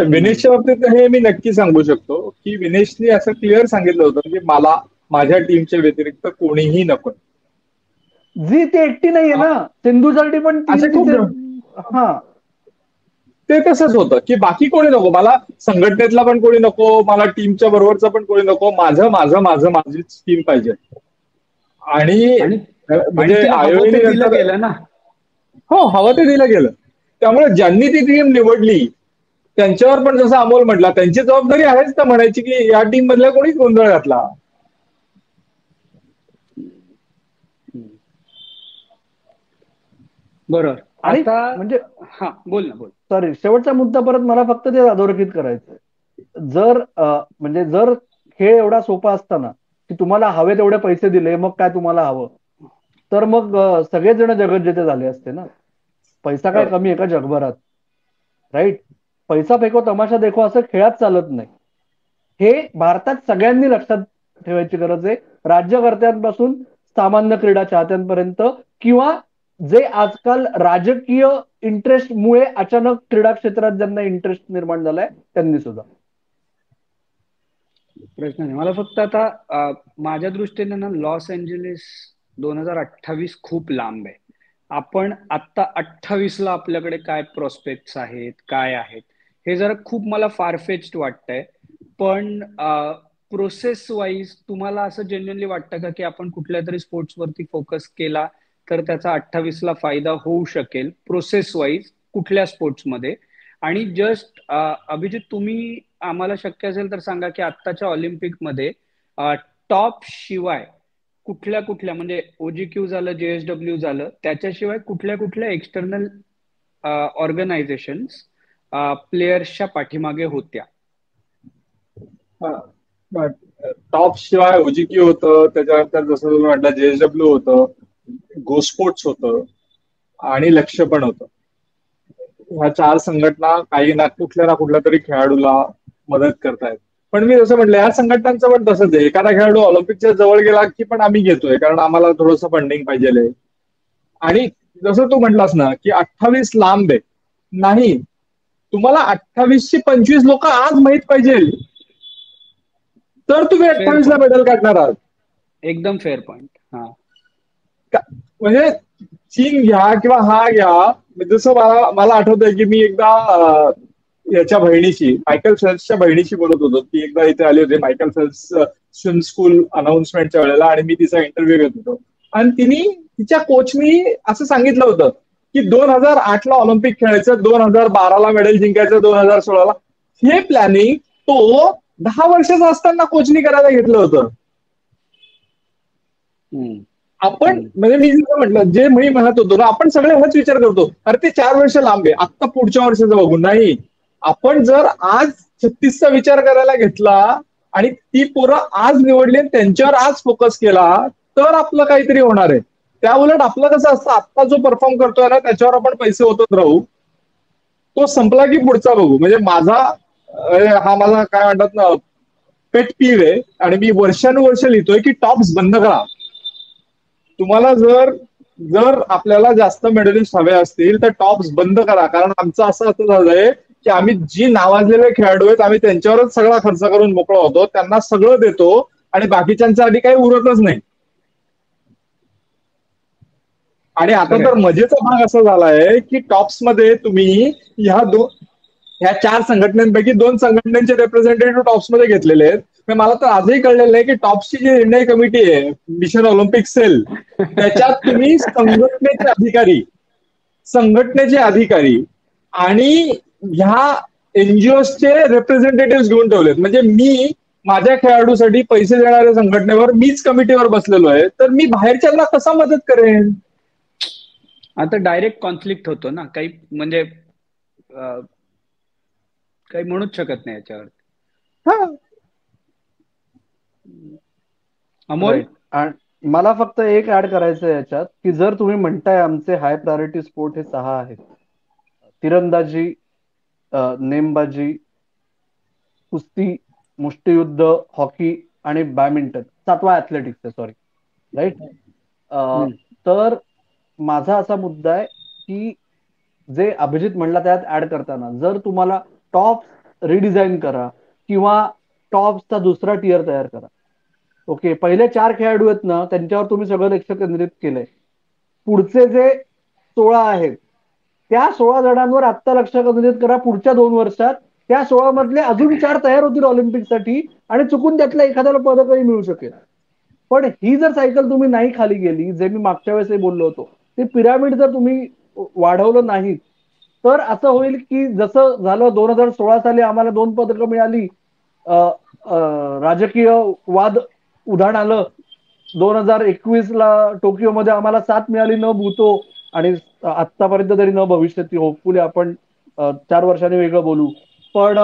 विनेशच्या बाबतीत हे मी नक्की सांगू शकतो की विनेशने असं क्लिअर सांगितलं होतं की मला माझ्या टीमच्या व्यतिरिक्त कोणीही नको. जी ते एकटी नाहीये ना, सिंधूसाठी पण असे टीम खूप तिथे. हा, ते तसंच होतं की बाकी कोणी नको, मला संघटनेतला पण कोणी नको, मला टीमच्या बरोबरचा पण कोणी नको, माझीच टीम पाहिजे. आणि म्हणजे तिला हवं ते दिलं नंतर गेलं ना. हो, हवं ते दिलं गेलं. त्यामुळे ज्यांनी ती टीम निवडली त्यांच्यावर पण जसं अमोल म्हटला त्यांची जबाबदारी आहेच ना म्हणायची की या टीम मधल्या कोणीच गोंधळ घातला. बरोबर. आणि आता म्हणजे हा, बोल ना, बोल. सॉरी, शेवटचा मुद्दा परत मला फक्त ते अधोरेखित करायचंय. जर खेळ एवढा सोपा असताना की तुम्हाला हवे तेवढे पैसे दिले, मग काय तुम्हाला हवं, तर मग सगळेच जण जगज्जेते झाले असते ना. पैसा काय कमी आहे का जगभरात? राईट. पैसा फेको तमाशा देखो असं खेळात चालत नाही. हे भारतात सगळ्यांनी लक्षात ठेवायची गरज आहे, राज्यकर्त्यांपासून सामान्य क्रीडा चाहत्यांपर्यंत किंवा जे आजकाल राजकीय इंटरेस्टमुळे अचानक क्रीडा क्षेत्रात ज्यांना इंटरेस्ट निर्माण झालाय त्यांनी सुद्धा. प्रश्न नाही मला फक्त आता माझ्या दृष्टीने ना लॉस एंजेलिस 2028 खूप लांब आहे. आपण आत्ता 28ला आपल्याकडे काय प्रॉस्पेक्ट्स आहेत, काय आहेत, हे जरा खूप मला फारफेच्ड वाटतंय. पण प्रोसेस वाईज तुम्हाला असं जेन्युअनली वाटतं का की आपण कुठल्या तरी स्पोर्ट्स वरती फोकस केला तर त्याचा 28ला फायदा होऊ शकेल प्रोसेस वाईज कुठल्या स्पोर्ट्समध्ये? आणि जस्ट अभिजित, तुम्ही आम्हाला शक्य असेल तर सांगा की आत्ताच्या ऑलिम्पिकमध्ये टॉप शिवाय कुठल्या कुठल्या, म्हणजे OGQ झालं, JSW झालं, त्याच्याशिवाय कुठल्या कुठल्या एक्सटर्नल ऑर्गनायझेशन्स प्लेयर्सच्या पाठीमागे होत्या? टॉप शिवाय OGQ होतं, त्याच्यानंतर जसं तुम्ही म्हटलं JSW होतं, गो स्पोर्ट्स होतं आणि लक्ष्य पण होतं. ह्या 4 संघटना काही ना कुठल्या तरी खेळाडूला मदत करतायत. पण मी जसं म्हटलं, या संघटनांचं पण तसंच आहे. एखादा खेळाडू ऑलिम्पिकच्या जवळ गेला की पण आम्ही घेतोय, कारण आम्हाला थोडंसं फंडिंग पाहिजे. आणि जसं तू म्हटलास ना की 28 लांब आहे, नाही, तुम्हाला 28ची 25 लोक आज माहित पाहिजे, तर तुम्ही 28ला मेडल काढणार आहात. एकदम फेअर पॉइंट. हा, म्हणजे चीन घ्या किंवा हा घ्या, जसं मला आठवतंय की मी एकदा याच्या बहिणीशी, मायकल फेल्प्सच्या बहिणीशी बोलत होतो. ती एकदा इथे आली होती मायकल फेल्प्स स्विम स्कूल अनाउन्समेंटच्या वेळेला, आणि मी तिचा इंटरव्ह्यू घेत होतो. आणि तिच्या कोचनी असं सांगितलं होतं की 2008ला ऑलिम्पिक खेळायचं, 2012ला मेडल जिंकायचं, 2016ला. हे प्लॅनिंग तो 10 वर्षाचा असताना कोचनी करायला घेतलं होतं. आपण म्हणजे मी जसं म्हटलं, जे मी म्हणत होतो ना, आपण सगळे हाच विचार करतो, अरे ते 4 वर्ष लांब आहे, आत्ता पुढच्या वर्षाचं बघू. नाही, आपण जर आज 36चा विचार करायला घेतला आणि ती पोरं आज निवडली आणि त्यांच्यावर आज फोकस केला तर आपलं काहीतरी होणार आहे. त्या उलट आपलं कसं असतं, आत्ता जो परफॉर्म करतोय ना त्याच्यावर आपण पैसे होतच राहू, तो संपला की पुढचा बघू. म्हणजे हा माझा काय म्हणतात ना पेट पीव आहे, आणि मी वर्षानुवर्ष लिहितोय की टॉप्स बंद करा. तुम्हाला जर आपल्याला जास्त मेडलिस्ट हवे असतील तर टॉप्स बंद करा. कारण आमचं असं झालंय की आम्ही जी नावाजलेले खेळाडू आहेत आम्ही त्यांच्यावरच सगळा खर्च करून मोकळा होतो, त्यांना सगळं देतो आणि बाकीच्यांच्या आधी काही उरतच नाही. आणि आता तर मजेचा भाग असा झालाय की टॉप्स मध्ये तुम्ही ह्या 4 संघटनांपैकी 2 संघटनांचे रिप्रेझेंटेटिव्ह टॉप्स मध्ये घेतलेले आहेत. मला तर आजही कळलेलं नाही की टॉप्सची जी निर्णय कमिटी आहे, मिशन ऑलिम्पिक सेल, त्याच्यात तुम्ही संघटनेचे अधिकारी आणि ह्या एनजीओचे रिप्रेझेंटेटिव्ह घेऊन ठेवलेत. म्हणजे मी माझ्या खेळाडूसाठी पैसे देणाऱ्या संघटनेवर मीच कमिटीवर बसलेलो आहे, तर मी बाहेरच्यांना कसा मदत करेन? आता डायरेक्ट कॉन्फ्लिक्ट होतो ना, काही म्हणजे काही म्हणूच शकत नाही याच्यावर. अमोल, मला फक्त एक ऍड करायचं आहे याच्यात, की जर तुम्ही म्हणताय आमचे हाय प्रायोरिटी स्पोर्ट हे 6 आहेत, तिरंदाजी, नेमबाजी, कुस्ती, मुष्टियुद्ध, हॉकी आणि बॅडमिंटन, 7वा ऍथलेटिक्स आहे, सॉरी, राईट. तर माझा असा मुद्दा आहे की जे अभिजित म्हणला त्यात ऍड करताना जर तुम्हाला टॉप रिडिझाईन करा किंवा टॉपचा दुसरा टियर तयार करा. ओके, पहिले 4 खेळाडू आहेत ना, त्यांच्यावर तुम्ही सगळं लक्ष केंद्रित केलंय. पुढचे जे 16 आहेत त्या 16 जणांवर आत्ता लक्ष केंद्रित करा. पुढच्या 2 वर्षात त्या 16 मधले अजून 4 तयार होतील ऑलिम्पिकसाठी आणि चुकून त्यातल्या एखाद्याला पदकही मिळू शकेल. पण ही जर सायकल तुम्ही नाही खाली गेली, जे मी मागच्या वेळेस बोललो होतो, ते पिरामिड जर तुम्ही वाढवलं नाही तर असं होईल की जसं झालं 2016 साली आम्हाला 2 पदकं मिळाली, राजकीय वाद उधाण आलं, 2021ला टोकियोमध्ये आम्हाला 7 मिळाली, न भूतो आणि आतापर्यंत तरी न भविष्यात. होपफुली आपण 4 वर्षांनी वेगळं बोलू. पण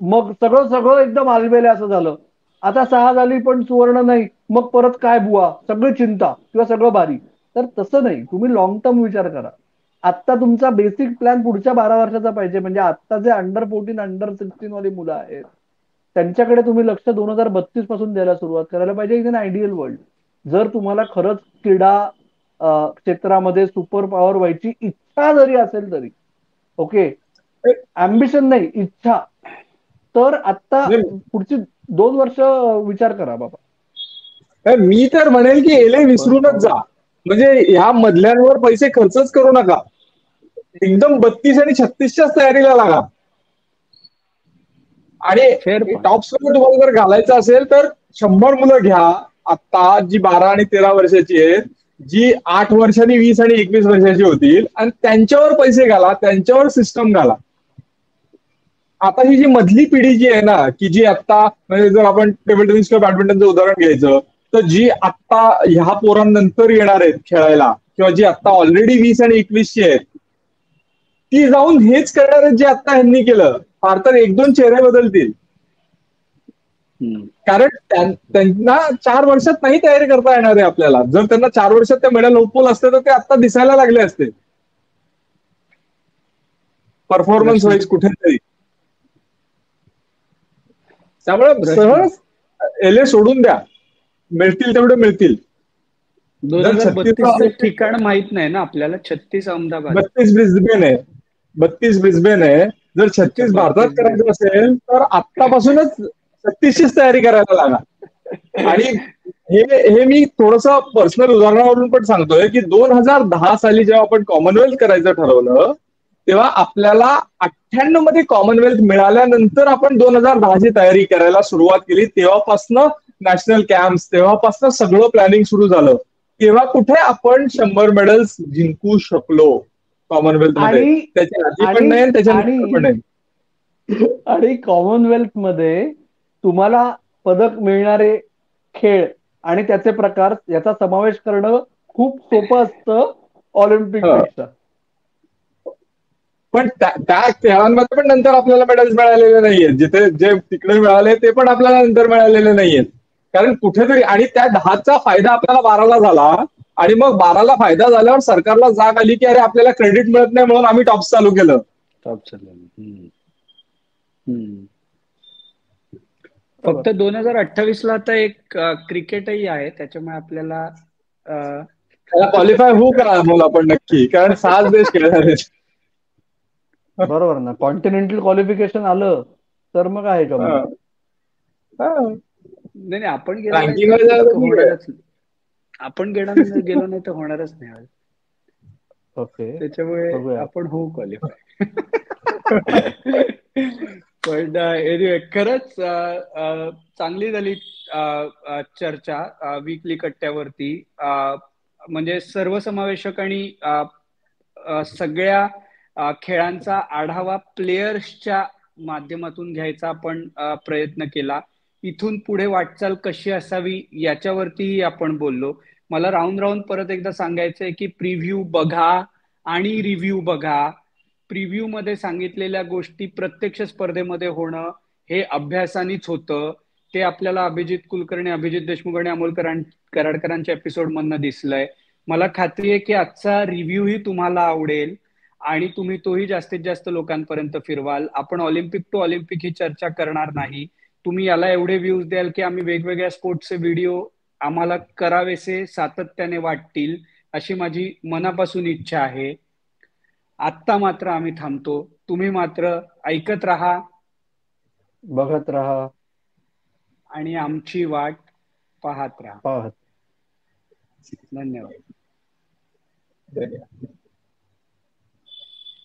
मग सगळं एकदम आलबेले असं झालं. आता 6 झाली पण सुवर्ण नाही, मग परत काय बुवा, सगळी चिंता किंवा सगळं भारी. तर तसं नाही, तुम्ही लॉंग टर्म विचार करा. आता तुमचा बेसिक प्लॅन पुढच्या 12 वर्षाचा पाहिजे. म्हणजे आता जे अंडर 14 अंडर 16 वाली मुलं आहेत त्यांच्याकडे तुम्ही लक्ष 2032 पासून द्यायला सुरुवात करायला पाहिजे इन अन आयडियल वर्ल्ड. जर तुम्हाला खरंच क्रीडा क्षेत्रामध्ये सुपर पॉवर व्हायची इच्छा जरी असेल तरी, ओके, अम्बिशन नाही, इच्छा, तर आता पुढची 2 वर्ष विचार करा बाबा. मी तर म्हणेल की एले विसरूनच जा, म्हणजे ह्या मधल्यांवर पैसे खर्चच करू नका, एकदम 32 आणि 36च्याच तयारीला लागा. आणि टॉप स्कोर तुम्हाला जर घालायचं असेल तर 100 मुलं घ्या आता, जी 12 आणि 13 वर्षाची आहेत, जी 8 वर्षांनी 20 आणि 21 वर्षाची होतील, आणि त्यांच्यावर पैसे घाला, त्यांच्यावर सिस्टम घाला. आता ही जी मधली पिढी जी आहे ना, की जी आता, म्हणजे जर आपण टेबल टेनिस किंवा बॅडमिंटनचं उदाहरण घ्यायचं, तर जी आता ह्या पोरांनंतर येणार आहेत खेळायला, किंवा जी आता ऑलरेडी 20 आणि 21ची आहेत, ती जाऊन हेच करणार आहेत जे आता ह्यांनी केलं. फार तर 1-2 चेहरे बदलतील, कारण त्यांना 4 वर्षात नाही तयारी करता येणार आहे आपल्याला. जर त्यांना 4 वर्षात ते मेडल होपफुल असते तर ते आता दिसायला लागले असते परफॉर्मन्स वाईज कुठेतरी. त्यामुळे सहज एले सोडून द्या, मिळतील तेवढे मिळतील. 2032 ठिकाण माहित नाही ना आपल्याला. 36 अहमदाबाद, 32 ब्रिस्बेन आहे. जर 36 भारतात करायचं असेल तर आत्तापासूनच 36चीच तयारी करायला लागा. आणि हे मी थोडस पर्सनल उदाहरणावरून पण सांगतोय की 2010 साली जेव्हा आपण कॉमनवेल्थ करायचं ठरवलं, तेव्हा आपल्याला 98 मध्ये कॉमनवेल्थ मिळाल्यानंतर आपण 2010ची तयारी करायला सुरुवात केली. तेव्हापासनं नॅशनल कॅम्प्स, तेव्हापासनं सगळं प्लॅनिंग सुरू झालं. तेव्हा कुठे आपण 100 मेडल्स जिंकू शकलो कॉमनवेल्थ मध्ये? त्याच्या आधी पण नाही, त्याच्यानंतर पण नाही. आणि कॉमनवेल्थ मध्ये तुम्हाला पदक मिळणारे खेळ आणि त्याचे प्रकार याचा समावेश करणं खूप सोपं असतं ऑलिम्पिक पेक्षा. पण त्या खेळांमध्ये पण नंतर आपल्याला मेडल्स मिळालेले नाहीयेत. जिथे जे तिकडे मिळाले ते पण आपल्याला नंतर मिळालेले नाहीयेत. कारण कुठेतरी, आणि त्या 10चा फायदा आपल्याला 12ला झाला, आणि मग 12ला फायदा झाल्यावर सरकारला जाग आली की अरे आपल्याला क्रेडिट मिळत नाही म्हणून आम्ही टॉप्स चालू केलं. फक्त 2028 ला आता एक क्रिकेटही आहे, त्याच्यामुळे आपल्याला क्वालिफाय होऊ करा मग आपण नक्की, कारण 6 देश खेळणार आहेत. बरोबर ना. कॉन्टिनेंटल क्वालिफिकेशन आलं तर मग आहे का नाही, आपण गेलो नाही तर होणारच. आपण गेलो नाही तर होणारच नाही. ओके, त्याच्यामुळे आपण होऊ क्वालिफाय. पण एनिवे, खरंच चांगली झाली चर्चा वीकली कट्ट्यावरती. म्हणजे सर्वसमावेशक आणि सगळ्या खेळांचा आढावा प्लेयर्सच्या माध्यमातून घ्यायचा आपण प्रयत्न केला. इथून पुढे वाटचाल कशी असावी याच्यावरतीही आपण बोललो. मला राहून परत एकदा सांगायचंय की प्रिव्ह्यू बघा आणि रिव्ह्यू बघा. प्रिव्ह्यू मध्ये सांगितलेल्या गोष्टी प्रत्यक्ष स्पर्धेमध्ये होणं हे अभ्यासानेच होतं. ते आपल्याला अभिजित कुलकर्णी, अभिजित देशमुख आणि अमोल कराडकरांच्या एपिसोड मधनं दिसलंय. मला खात्री आहे की आजचा रिव्ह्यू ही तुम्हाला आवडेल आणि तुम्ही तोही जास्तीत जास्त लोकांपर्यंत फिरवाल. आपण ऑलिम्पिक टू ऑलिम्पिक ही चर्चा करणार नाही. तुम्ही याला एवढे व्ह्यूज द्याल की आम्ही वेगवेगळ्या स्पोर्ट्सचे व्हिडिओ आम्हाला करावेसे सातत्याने वाटतील, अशी माझी मनापासून इच्छा आहे. आत्ता मात्र आम्ही थांबतो. तुम्ही मात्र ऐकत राहा, बघत राहा आणि आमची वाट पाहत राहा. पाहत. धन्यवाद.